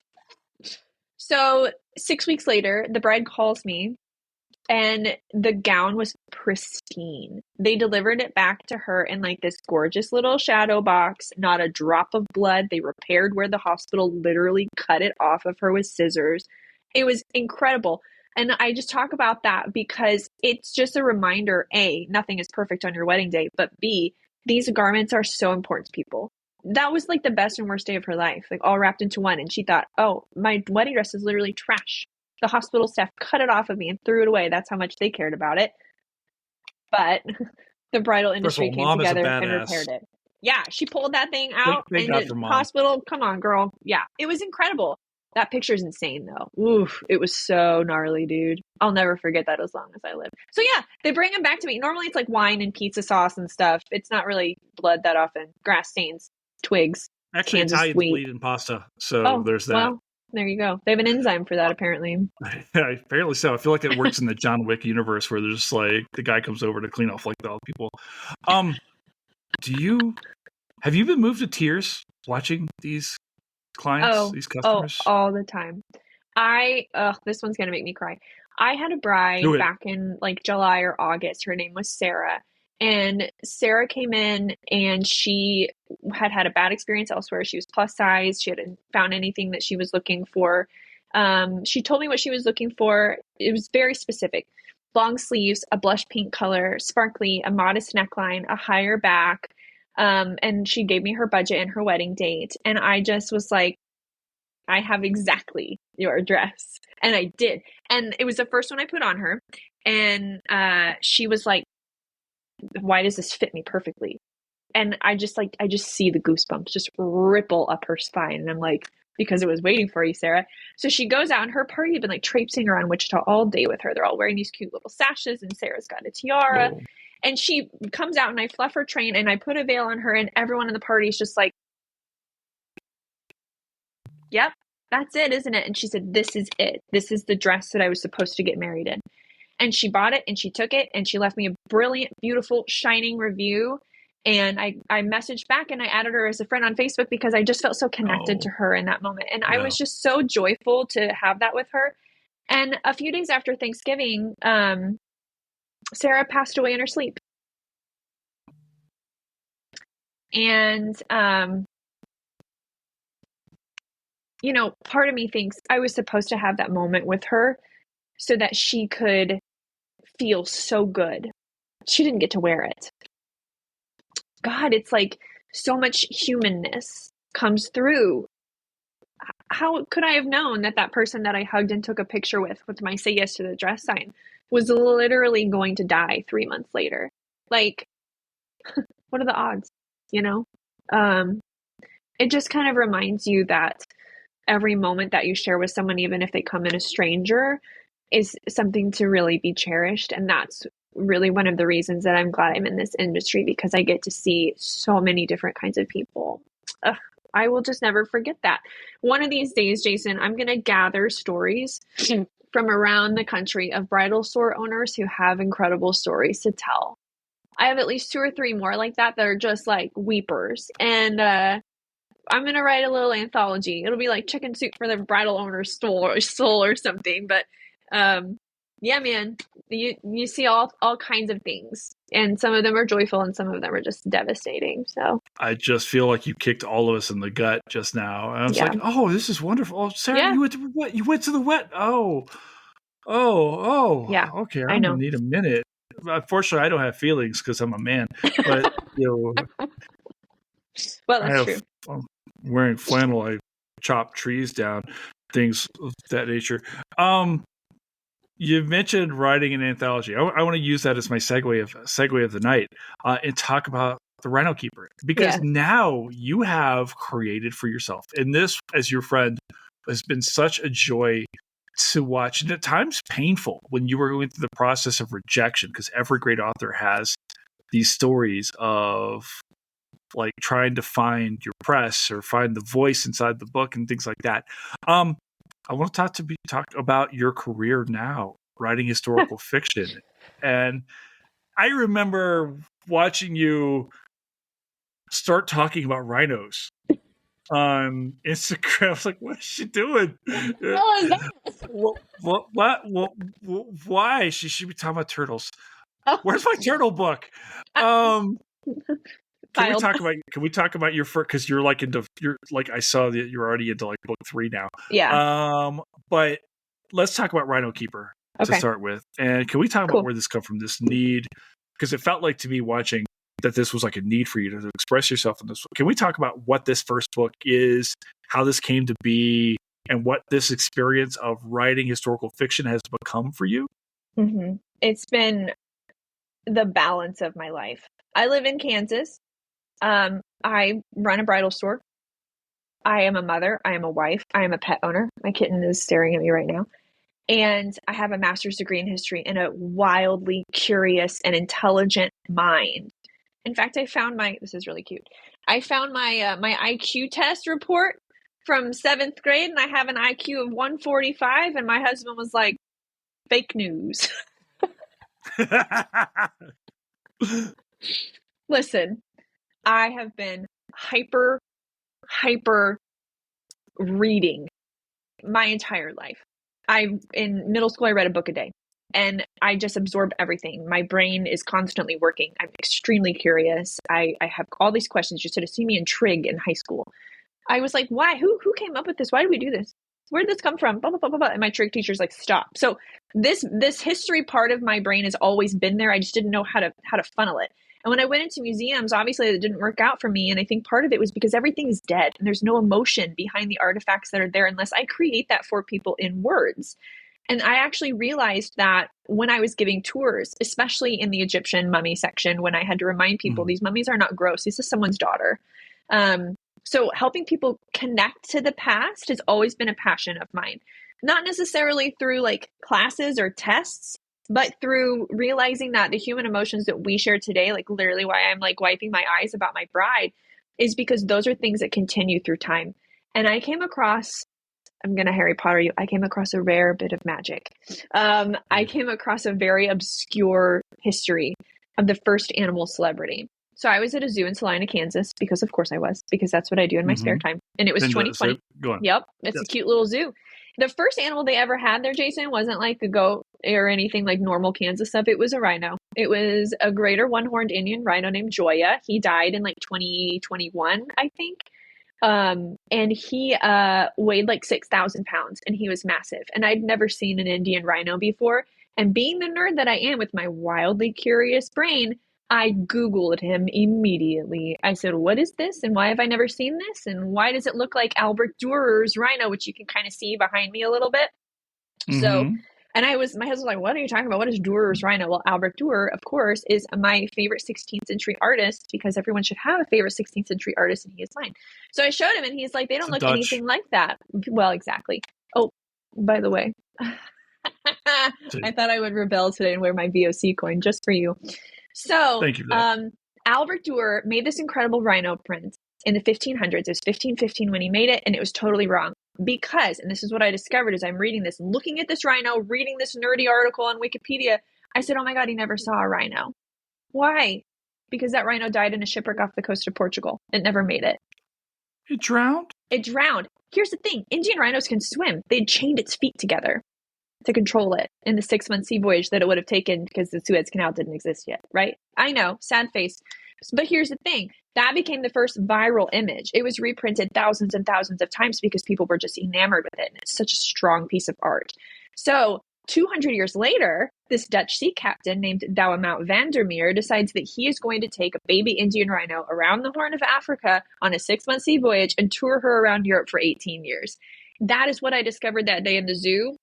So 6 weeks later, the bride calls me and the gown was pristine. They delivered it back to her in like this gorgeous little shadow box, not a drop of blood. They repaired where the hospital literally cut it off of her with scissors. It was incredible. And I just talk about that because it's just a reminder, A, nothing is perfect on your wedding day, but B, these garments are so important to people. That was like the best and worst day of her life, like all wrapped into one. And she thought, oh, my wedding dress is literally trash. The hospital staff cut it off of me and threw it away. That's how much they cared about it. But the bridal industry came together and repaired it. Yeah, she pulled that thing out in the hospital. Come on, girl. Yeah, it was incredible. That picture's insane, though. Oof, it was so gnarly, dude. I'll never forget that as long as I live. So yeah, they bring them back to me. Normally it's like wine and pizza sauce and stuff. It's not really blood that often. Grass stains, twigs. Actually, Kansas Italians bleed in pasta, so there's that. Well, there you go. They have an enzyme for that, apparently. Apparently so. I feel like it works in the John Wick universe where there's just like the guy comes over to clean off like all the people. Have you been moved to tears watching these clients, these customers? All the time. This one's gonna make me cry. I had a bride back in like July or August. Her name was Sarah. And Sarah came in and she had a bad experience elsewhere. She was plus size. She hadn't found anything that she was looking for. She told me what she was looking for. It was very specific. Long sleeves, a blush pink color, sparkly, a modest neckline, a higher back. And she gave me her budget and her wedding date. And I just was like, I have exactly your dress. And I did. And it was the first one I put on her. And she was like, why does this fit me perfectly? And I just see the goosebumps just ripple up her spine. And I'm like, because it was waiting for you, Sarah. So she goes out, and her party had been like traipsing around Wichita all day with her. They're all wearing these cute little sashes, and Sarah's got a tiara. Whoa. And she comes out, and I fluff her train, and I put a veil on her, and everyone in the party is just like, yep, that's it, isn't it? And she said, this is it. This is the dress that I was supposed to get married in. And she bought it, and she took it, and she left me a brilliant, beautiful, shining review. And I messaged back, and I added her as a friend on Facebook because I just felt so connected to her in that moment. And I was just so joyful to have that with her. And a few days after Thanksgiving, Sarah passed away in her sleep. And, you know, part of me thinks I was supposed to have that moment with her so that she could feel so good. She didn't get to wear it. God, it's like so much humanness comes through. How could I have known that that person that I hugged and took a picture with my say yes to the dress sign was literally going to die 3 months later? Like, what are the odds? You know? It just kind of reminds you that every moment that you share with someone, even if they come in a stranger, is something to really be cherished. And that's really one of the reasons that I'm glad I'm in this industry, because I get to see so many different kinds of people. I will just never forget that. One of these days, Jason, I'm going to gather stories from around the country of bridal store owners who have incredible stories to tell. I have at least 2 or 3 more like that are just like weepers. And I'm going to write a little anthology. It'll be like Chicken Soup for the Bridal Owner's Soul or something. But yeah, man, you see all kinds of things, and some of them are joyful and some of them are just devastating. So I just feel like you kicked all of us in the gut just now. And I was like, oh, this is wonderful. Oh, Sarah, you went to the wet. You went to the wet. Oh. Yeah, okay, I'm going to need a minute. Unfortunately, I don't have feelings because I'm a man, but you know, well, that's true. I'm wearing flannel. I chop trees down, things of that nature. You mentioned writing an anthology. I want to use that as my segue of the night and talk about the Rhino Keeper, because now you have created for yourself, and this, as your friend, has been such a joy to watch, and at times painful when you were going through the process of rejection, because every great author has these stories of like trying to find your press or find the voice inside the book and things like that. I want to talk about your career now, writing historical fiction. And I remember watching you start talking about rhinos on Instagram. I was like, what is she doing? Why? She should be talking about turtles. Where's my turtle book? Can we talk about your first, because you're like I saw that you're already into like book 3 now. Yeah. But let's talk about Rhino Keeper to start with. And can we talk about where this come from, this need? Because it felt like to me watching that this was like a need for you to express yourself in this. Can we talk about what this first book is, how this came to be, and what this experience of writing historical fiction has become for you? Mm-hmm. It's been the balance of my life. I live in Kansas. I run a bridal store. I am a mother. I am a wife. I am a pet owner. My kitten is staring at me right now. And I have a master's degree in history and a wildly curious and intelligent mind. In fact, this is really cute. I found my IQ test report from 7th grade, and I have an IQ of 145, and my husband was like, fake news. Listen, I have been hyper reading my entire life. In middle school, I read a book a day, and I just absorbed everything. My brain is constantly working. I'm extremely curious. I have all these questions. You should have seen me in trig in high school. I was like, why? Who came up with this? Why did we do this? Where did this come from? Blah, blah, blah, blah, blah. And my trig teacher's like, stop. So this history part of my brain has always been there. I just didn't know how to funnel it. And when I went into museums, obviously it didn't work out for me. And I think part of it was because everything's dead and there's no emotion behind the artifacts that are there unless I create that for people in words. And I actually realized that when I was giving tours, especially in the Egyptian mummy section, when I had to remind people these mummies are not gross, this is someone's daughter. So helping people connect to the past has always been a passion of mine. Not necessarily through like classes or tests, but through realizing that the human emotions that we share today, like literally why I'm like wiping my eyes about my bride, is because those are things that continue through time. And I came across, I'm going to Harry Potter you, I came across a rare bit of magic. I came across a very obscure history of the first animal celebrity. So I was at a zoo in Salina, Kansas, because of course I was, because that's what I do in my spare time. And it was 2020. Go on. Yep. It's a cute little zoo. The first animal they ever had there, Jason, wasn't like a goat or anything like normal Kansas stuff. It was a rhino. It was a greater one-horned Indian rhino named Joya. He died in like 2021, I think. And he weighed like 6,000 pounds and he was massive. And I'd never seen an Indian rhino before. And being the nerd that I am with my wildly curious brain, I Googled him immediately. I said, what is this? And why have I never seen this? And why does it look like Albert Durer's rhino, which you can kind of see behind me a little bit? So, and my husband was like, what are you talking about? What is Durer's rhino? Well, Albert Durer, of course, is my favorite 16th century artist, because everyone should have a favorite 16th century artist, and he is mine. So I showed him and he's like, they don't look anything like that. Well, exactly. Oh, by the way, I thought I would rebel today and wear my VOC coin just for you. So, thank you for that. Albert Durer made this incredible rhino print in the 1500s. It was 1515 when he made it, and it was totally wrong. Because, and this is what I discovered as I'm reading this, looking at this rhino, reading this nerdy article on Wikipedia, I said, oh my God, he never saw a rhino. Why? Because that rhino died in a shipwreck off the coast of Portugal. It never made it. It drowned? It drowned. Here's the thing. Indian rhinos can swim. They'd chained its feet together to control it in the 6-month sea voyage that it would have taken because the Suez Canal didn't exist yet, right? I know, sad face. But here's the thing. That became the first viral image. It was reprinted thousands and thousands of times because people were just enamored with it. And it's such a strong piece of art. So 200 years later, this Dutch sea captain named Douwe van der Meer decides that he is going to take a baby Indian rhino around the Horn of Africa on a 6-month sea voyage and tour her around Europe for 18 years. That is what I discovered that day in the zoo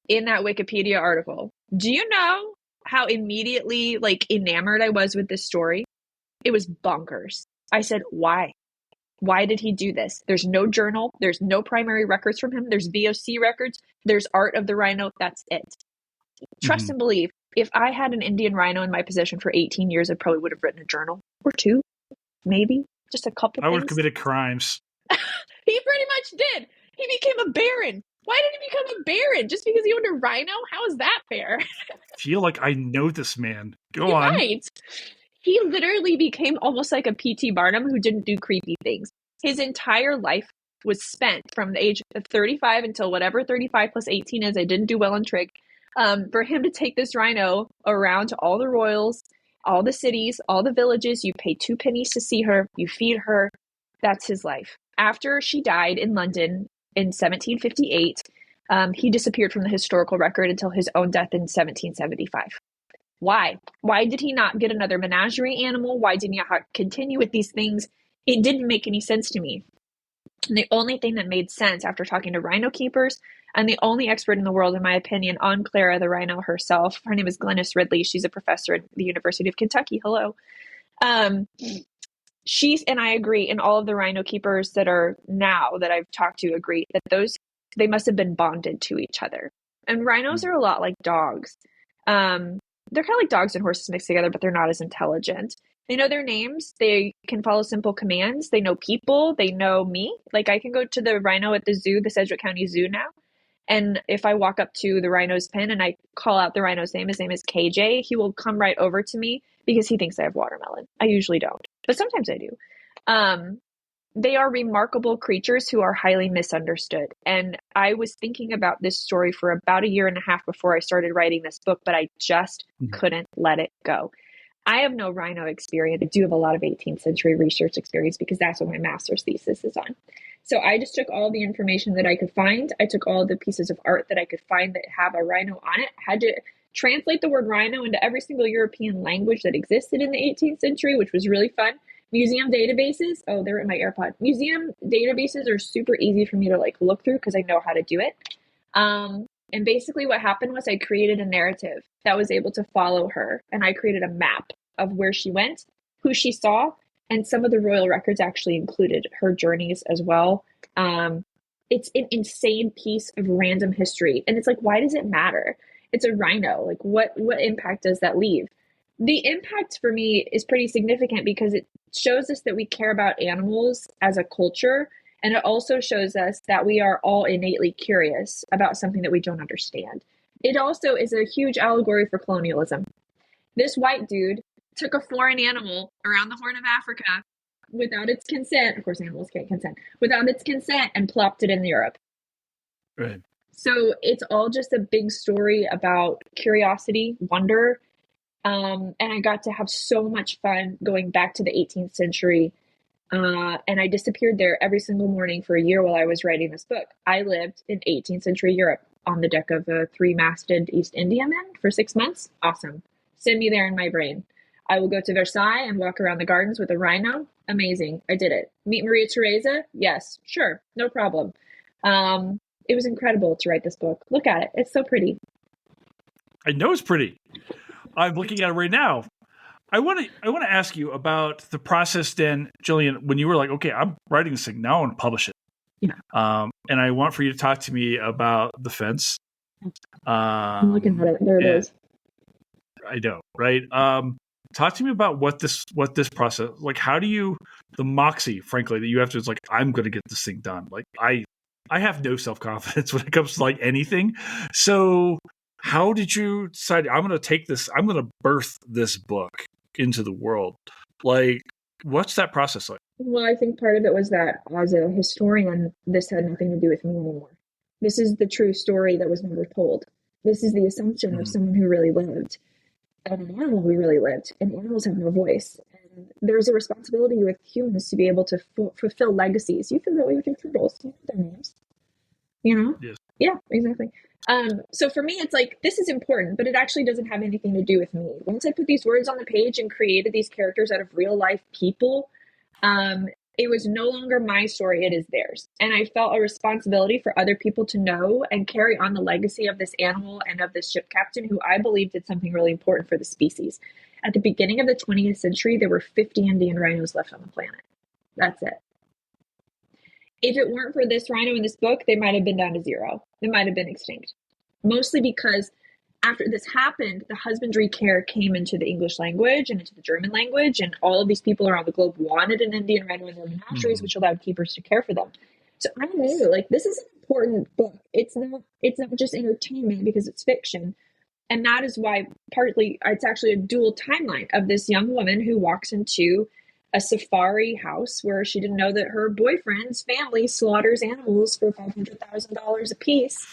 in that Wikipedia article. Do you know how immediately enamored I was with this story? It was bonkers. I said, why? Why did he do this? There's no journal. There's no primary records from him. There's VOC records. There's art of the rhino. That's it. Trust and believe. If I had an Indian rhino in my possession for 18 years, I probably would have written a journal or two, maybe just a couple. I would have committed crimes. He pretty much did. He became a baron. Why did he become a baron? Just because he owned a rhino? How is that fair? I feel like I know this man. Go on. Right. He literally became almost like a P.T. Barnum who didn't do creepy things. His entire life was spent from the age of 35 until whatever 35 plus 18 is. I didn't do well on trig. For him to take this rhino around to all the royals, all the cities, all the villages. You pay 2 pennies to see her. You feed her. That's his life. After she died in London in 1758, he disappeared from the historical record until his own death in 1775. Why? Why did he not get another menagerie animal? Why didn't he continue with these things? It didn't make any sense to me. And the only thing that made sense after talking to rhino keepers, and the only expert in the world, in my opinion, on Clara the rhino herself, her name is Glennis Ridley. She's a professor at the University of Kentucky. Hello. She's, and I agree, and all of the rhino keepers that are now that I've talked to agree that they must have been bonded to each other. And rhinos are a lot like dogs. They're kind of like dogs and horses mixed together, but they're not as intelligent. They know their names. They can follow simple commands. They know people. They know me. Like I can go to the rhino at the zoo, the Sedgwick County Zoo now. And if I walk up to the rhino's pen and I call out the rhino's name, his name is KJ, he will come right over to me because he thinks I have watermelon. I usually don't, but sometimes I do. They are remarkable creatures who are highly misunderstood. And I was thinking about this story for about 1.5 years before I started writing this book, but I just couldn't let it go. I have no rhino experience. I do have a lot of 18th century research experience because that's what my master's thesis is on. So I just took all the information that I could find. I took all the pieces of art that I could find that have a rhino on it, had to translate the word rhino into every single European language that existed in the 18th century, which was really fun. Museum databases. Oh, they're in my AirPod. Museum databases are super easy for me to like look through because I know how to do it. And basically what happened was I created a narrative that was able to follow her. And I created a map of where she went, who she saw, and some of the royal records actually included her journeys as well. It's an insane piece of random history. And it's like, why does it matter? It's a rhino. Like what impact does that leave? The impact for me is pretty significant because it shows us that we care about animals as a culture. And it also shows us that we are all innately curious about something that we don't understand. It also is a huge allegory for colonialism. This white dude took a foreign animal around the Horn of Africa without its consent. Of course, animals can't consent. Without its consent and plopped it in Europe. Right. So it's all just a big story about curiosity, wonder. And I got to have so much fun going back to the 18th century. And I disappeared there every single morning for a year while I was writing this book. I lived in 18th century Europe on the deck of a 3-masted East Indiaman for 6 months. Awesome. Send me there in my brain. I will go to Versailles and walk around the gardens with a rhino. Amazing. I did it. Meet Maria Theresa? Yes, sure. No problem. It was incredible to write this book. Look at it. It's so pretty. I know it's pretty. I'm looking at it right now. I want to ask you about the process then, Jillian, when you were like, okay, I'm writing this thing now and publish it. Yeah. And I want for you to talk to me about the fence. I'm looking at it. There it is. I know, right? Talk to me about what this process, like, how do you, the moxie, frankly, that you have to, it's like, I'm going to get this thing done. Like, I have no self-confidence when it comes to like anything. So how did you decide, I'm going to birth this book into the world? Like, what's that process like? Well, I think part of it was that as a historian, this had nothing to do with me anymore. This is the true story that was never told. This is the assumption of someone who really lived, and an animal who really lived, and animals have no voice. And there's a responsibility with humans to be able to fulfill legacies. You feel that way with your turtles. You know their names. You know? Yes. Yeah, exactly. So for me, it's like, this is important, but it actually doesn't have anything to do with me. Once I put these words on the page and created these characters out of real life people, it was no longer my story, it is theirs. And I felt a responsibility for other people to know and carry on the legacy of this animal and of this ship captain who I believe did something really important for the species. At the beginning of the 20th century, there were 50 Indian rhinos left on the planet. That's it. If it weren't for this rhino in this book, they might have been down to 0. They might have been extinct. Mostly because after this happened, the husbandry care came into the English language and into the German language, and all of these people around the globe wanted an Indian rhino in their menageries, which allowed keepers to care for them. So I knew, like, this is an important book. It's not just entertainment because it's fiction. And that is why partly it's actually a dual timeline of this young woman who walks into a safari house where she didn't know that her boyfriend's family slaughters animals for $500,000 a piece.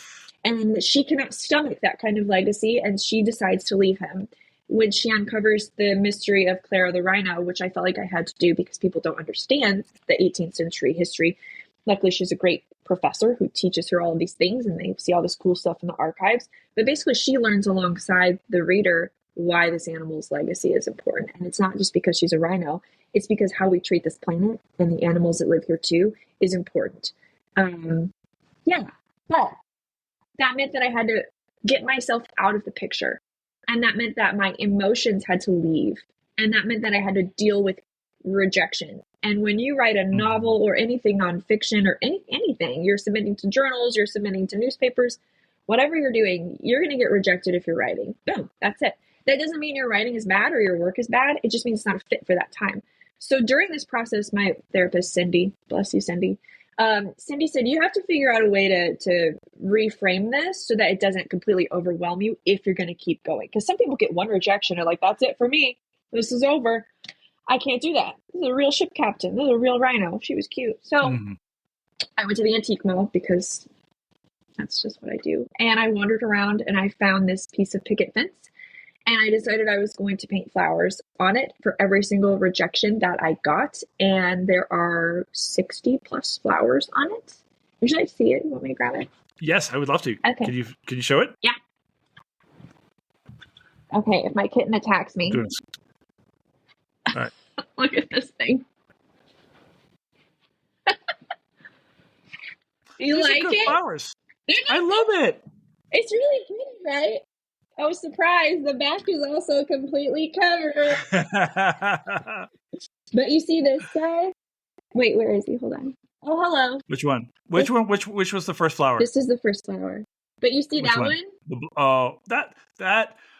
And she cannot stomach that kind of legacy, and she decides to leave him. When she uncovers the mystery of Clara the Rhino, which I felt like I had to do because people don't understand the 18th century history. Luckily, she's a great professor who teaches her all of these things, and they see all this cool stuff in the archives. But basically, she learns alongside the reader why this animal's legacy is important. And it's not just because she's a rhino. It's because how we treat this planet and the animals that live here too is important. But that meant that I had to get myself out of the picture. And that meant that my emotions had to leave. And that meant that I had to deal with rejection. And when you write a novel or anything nonfiction or anything, you're submitting to journals, you're submitting to newspapers, whatever you're doing, you're going to get rejected if you're writing. Boom, that's it. That doesn't mean your writing is bad or your work is bad. It just means it's not a fit for that time. So during this process, my therapist, Cindy, bless you, Cindy, Cindy said, you have to figure out a way to reframe this so that it doesn't completely overwhelm you if you're going to keep going. Because some people get one rejection and like, that's it for me. This is over. I can't do that. This is a real ship captain. This is a real rhino. She was cute. So I went to the antique mall because that's just what I do. And I wandered around and I found this piece of picket fence. And I decided I was going to paint flowers on it for every single rejection that I got. And there are 60 plus flowers on it. Would you like to see it? You want me to grab it? Yes, I would love to. Okay. Can you show it? Yeah. Okay, if my kitten attacks me. All right. Look at this thing. You These like are good it? flowers. I love it. It's really pretty, right? I was surprised. The back is also completely covered. But you see this guy? Wait, where is he? Hold on. Oh, hello. Which one? Which was the first flower? This is the first flower. But you see that one?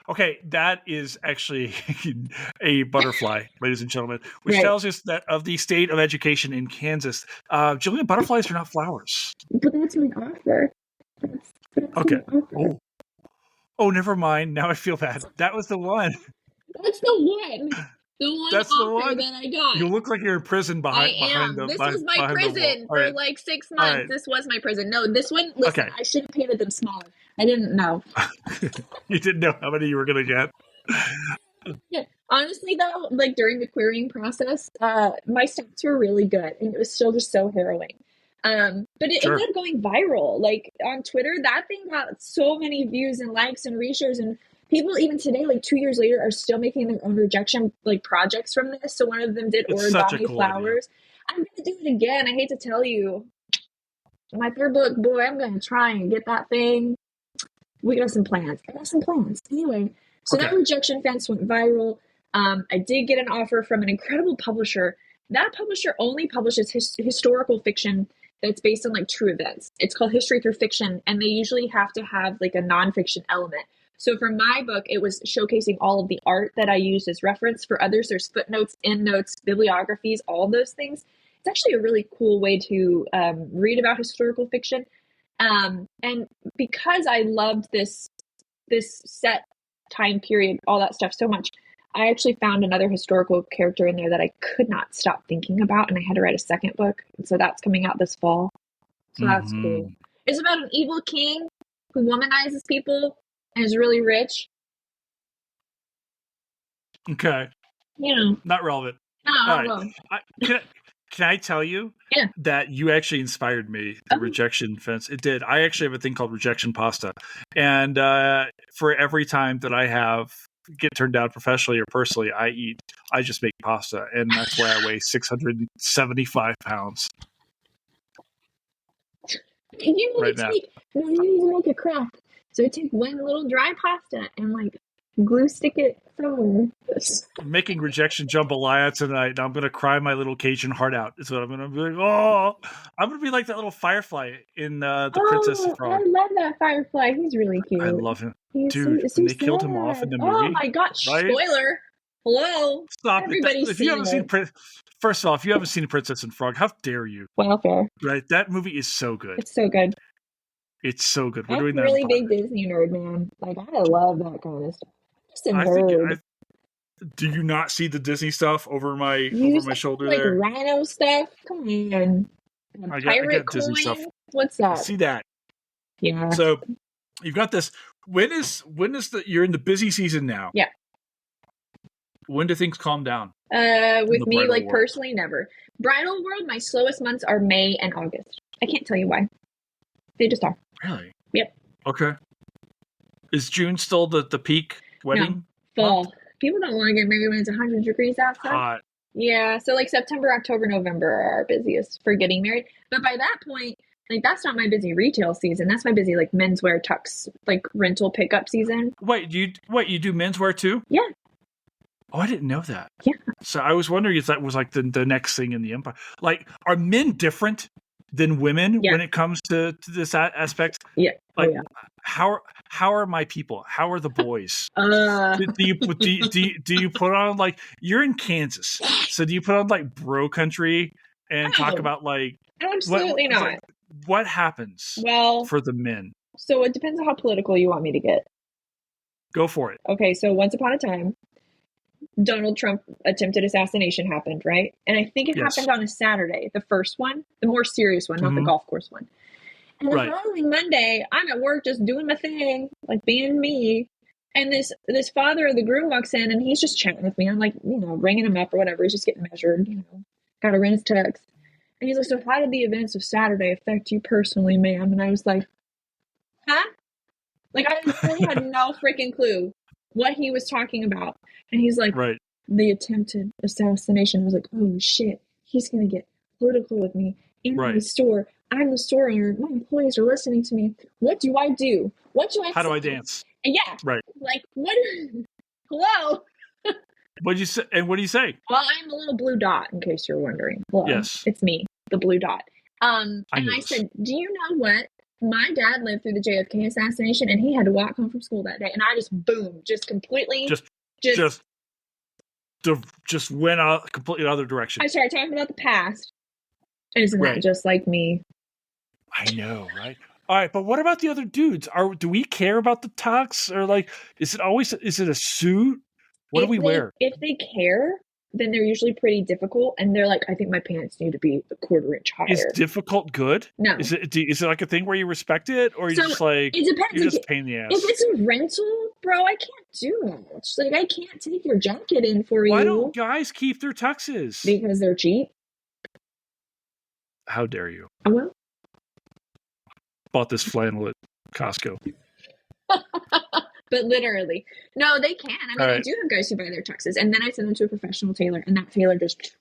Okay, that is actually a butterfly, ladies and gentlemen, which tells us that of the state of education in Kansas, Jillian, butterflies are not flowers. But that's my offer. Okay. Oh, never mind. Now I feel bad. That was the one. That's the one. The one That's offer the one that I got. You look like you're in prison behind the. This was my prison for like 6 months. Right. This was my prison. No, this one. Listen, I should have painted them smaller. I didn't know. You didn't know how many you were going to get. Yeah. Honestly, though, like during the querying process, my stats were really good, and it was still just so harrowing. But it ended up going viral. Like on Twitter, that thing got so many views and likes and reshares, and people even today, like 2 years later, are still making their own rejection like projects from this. So one of them did origami flowers. I'm gonna do it again. I hate to tell you, my third book, boy, I'm gonna try and get that thing. We got some plans. Anyway, so that rejection fence went viral. I did get an offer from an incredible publisher. That publisher only publishes historical fiction that's based on like true events. It's called History Through Fiction, and they usually have to have like a nonfiction element. So for my book, it was showcasing all of the art that I used as reference. For others, there's footnotes, endnotes, bibliographies, all of those things. It's actually a really cool way to read about historical fiction. And because I loved this set time period, all that stuff so much, I actually found another historical character in there that I could not stop thinking about, and I had to write a second book. And so that's coming out this fall. So that's cool. It's about an evil king who womanizes people and is really rich. Okay. You know. Not relevant. No, all right. Can I tell you that you actually inspired me, the rejection fence? It did. I actually have a thing called rejection pasta. And for every time that I get turned down professionally or personally, I just make pasta. And that's why I weigh 675 pounds. You need to make a craft. So take one little dry pasta and like glue stick it somewhere. I'm making rejection jambalaya tonight, and I'm going to cry my little Cajun heart out. Is what I'm going to be like. Oh, I'm going to be like that little firefly in the Princess Frog. I love that firefly. He's really cute. I love him. Dude, and they killed him off in the movie. Oh my gosh, right? Spoiler. Hello. Stop it. If you haven't seen First of all, if you haven't seen Princess and Frog, how dare you? Well, fair. Right? That movie is so good. It's so good. It's so good. We're I'm doing a really big Disney nerd, man. Like, I love that kind of stuff. Just a nerd. Do you not see the Disney stuff over my shoulder like there? Like Rhino stuff? Come on. I got Disney stuff. What's that? See that? Yeah. So you've got this. When is you're in the busy season now? Yeah. When do things calm down? With me, like personally, never. Bridal world, my slowest months are May and August. I can't tell you why. They just are. Really? Yep. Okay. Is June still the peak wedding? No, fall. People don't want to get married when it's 100 degrees outside. Hot. Yeah, so like September, October, November are our busiest for getting married. But by that point, like that's not my busy retail season. That's my busy like menswear tux, like rental pickup season. Wait, you do menswear too? Yeah. Oh, I didn't know that. Yeah. So I was wondering if that was like the next thing in the empire. Like, are men different than women when it comes to this aspect? Yeah. Like, how are my people? How are the boys? Do you put on like, you're in Kansas, so do you put on like bro country and talk about like absolutely not? Like, what happens? For the men. So it depends on how political you want me to get. Go for it. Okay, so once upon a time, Donald Trump attempted assassination happened, right? And I think it happened on a Saturday, the first one, the more serious one, not the golf course one. And the following Monday, I'm at work just doing my thing, like being me. And this father of the groom walks in, and he's just chatting with me. I'm like, ringing him up or whatever. He's just getting measured, got to run his tux. And he's like, so how did the events of Saturday affect you personally, ma'am? And I was like, huh? Like, I really had no freaking clue what he was talking about. And he's like, right. The attempted assassination. I was like, oh shit, he's going to get political with me in my store. I'm the store owner. My employees are listening to me. What do I do? How do I dance? And yeah. Right. Like, what? Hello? What'd you say? And what do you say? Well, I'm a little blue dot, in case you're wondering. Hello. Yes. It's me, the blue dot. And I said, do you know what? My dad lived through the JFK assassination, and he had to walk home from school that day. And I just completely just went out completely other direction. I started talking about the past. Isn't that just like me? I know, right? All right, but what about the other dudes? Do we care about the tux, or like, is it a suit? What do we wear? If they care, then they're usually pretty difficult, and they're like, I think my pants need to be a quarter inch higher. Is difficult good? No. Is it like a thing where you respect it, or you just like it depends. You're just a pain in the ass? If it's a rental, bro, I can't do much. Like, I can't take your jacket in for you. Why don't guys keep their tuxes? Because they're cheap. How dare you? Oh well. Bought this flannel at Costco. But literally, no, they can. I mean, I do have guys who buy their tuxes, and then I send them to a professional tailor, and that tailor just,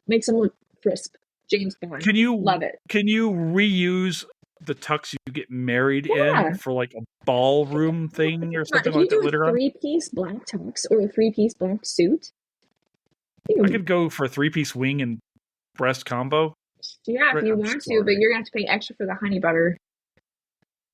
makes them look crisp. James Bond. Love it? Can you reuse the tux you get married in for like a ballroom thing or something like that later on? If you do a 3-piece black tux or a 3-piece black suit, I could go for a 3-piece wing and breast combo. Yeah, if you want to, but you're gonna have to pay extra for the honey butter.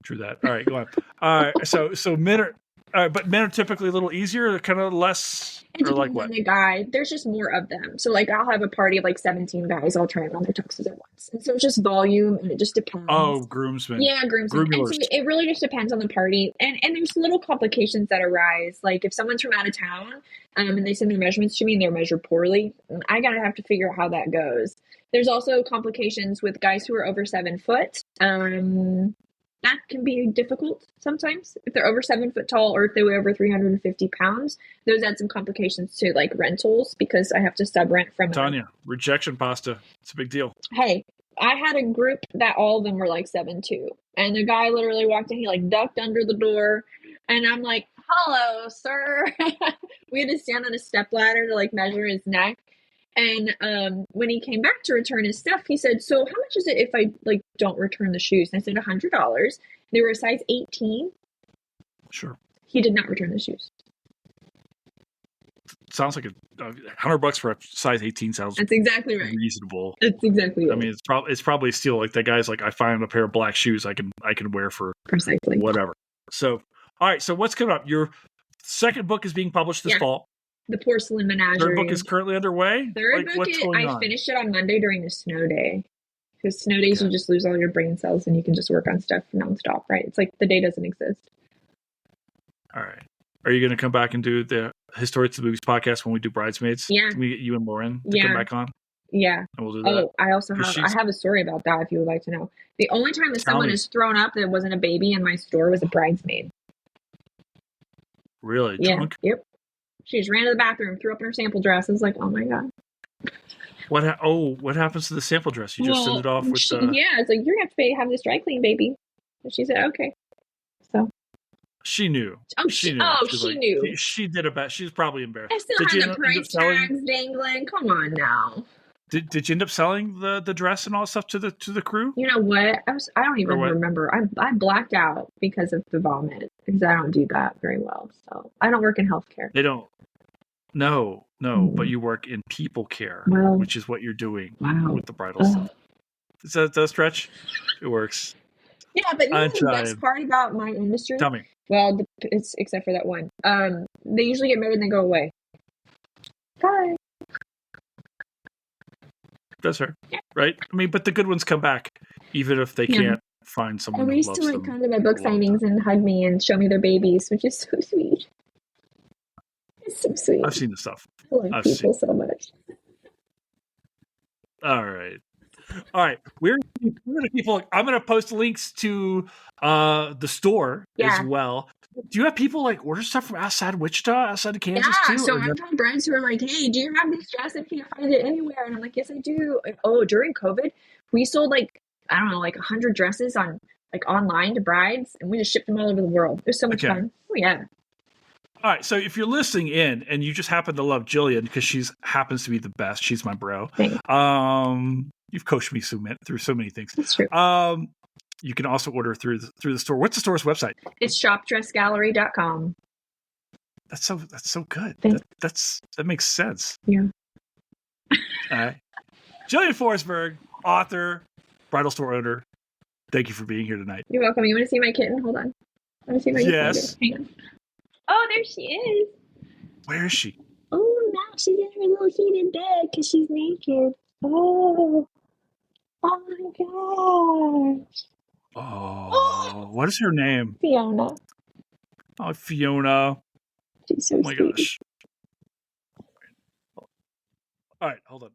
True that. All right, go on. All right, so men are, but men are typically a little easier, kind of less, or like what? The guy, there's just more of them. So like, I'll have a party of like 17 guys all trying on their tuxes at once, and so it's just volume, and it just depends. Oh, groomsmen. Yeah, groomsmen. And so it really just depends on the party, and there's little complications that arise. Like if someone's from out of town, and they send their measurements to me and they're measured poorly, I gotta have to figure out how that goes. There's also complications with guys who are over 7 foot. That can be difficult sometimes if they're over 7 foot tall, or if they weigh over 350 pounds. Those add some complications to like rentals, because I have to sub rent from Tanya. Rejection pasta. It's a big deal. Hey, I had a group that all of them were like 7'2", and the guy literally walked in. He like ducked under the door, and I'm like, "Hello, sir." We had to stand on a stepladder to like measure his neck. And when he came back to return his stuff, he said, so how much is it if I like don't return the shoes? And I said $100. They were a size 18. Sure. He did not return the shoes. Sounds like $100 for a size 18 sounds. That's exactly right. Reasonable. That's exactly right. I mean, it's probably still like that guy's like, I find a pair of black shoes I can wear for precisely whatever. So, all right. So what's coming up? Your second book is being published this fall. The Porcelain Menagerie. Third book is currently underway? I finished it on Monday during the snow day. Because snow days, you just lose all your brain cells and you can just work on stuff nonstop, right? It's like the day doesn't exist. All right. Are you going to come back and do the Historic to the Movies podcast when we do Bridesmaids? Yeah. Can we get you and Lauren to come back on? Yeah. And we'll do that. Oh, I have a story about that if you would like to know. The only time that someone is thrown up that wasn't a baby in my store was a bridesmaid. Really? Yeah. Drunk? Yep. She just ran to the bathroom, threw up in her sample dress. I was like, oh my God. What happens to the sample dress? You just send it off with it's like, you're going to have to have this dry clean, baby. And she said, okay. So. She knew. Oh, she knew. She did a bet. She was probably embarrassed. I still have the price tags dangling. Come on now. Did you end up selling the dress and all that stuff to the crew? You know what? I don't even remember. I blacked out because of the vomit, because I don't do that very well. So I don't work in healthcare. They don't. No, but you work in people care, which is what you're doing with the bridal stuff. Does that stretch? It works. Yeah, but you know the best part about my industry? Tell me. Well, it's except for that one. They usually get married and they go away. Bye. That's her, right? I mean, but the good ones come back, even if they can't find someone who loves them. They used to come to my book signings and hug me and show me their babies, which is so sweet. It's so sweet. I've seen the stuff. I love people so much. All right. We're going to keep. I'm going to post links to the store as well. Do you have people like order stuff from outside Wichita, outside of Kansas too? So I've had friends who are like, "Hey, do you have this dress? I can't find it anywhere." And I'm like, "Yes, I do." And, during COVID, we sold like, I don't know, like 100 dresses on like online to brides, and we just shipped them all over the world. It was so much fun. Oh yeah. All right, so if you're listening in and you just happen to love Jillian because she's happens to be the best, she's my bro. Thanks. You've coached me through so many things. That's true. You can also order through the store. What's the store's website? It's shopdressgallery.com. That's so good. That makes sense. Yeah. All right. Jillian Forsberg, author, bridal store owner. Thank you for being here tonight. You're welcome. You want to see my kitten? Hold on. I want to see my Yes. Hang on. Oh, there she is. Where is she? Oh, now she's in her little heated bed because she's naked. Oh my gosh. Oh, what is her name? Fiona. Oh, Fiona. She's so sweet. Gosh. All right, hold on.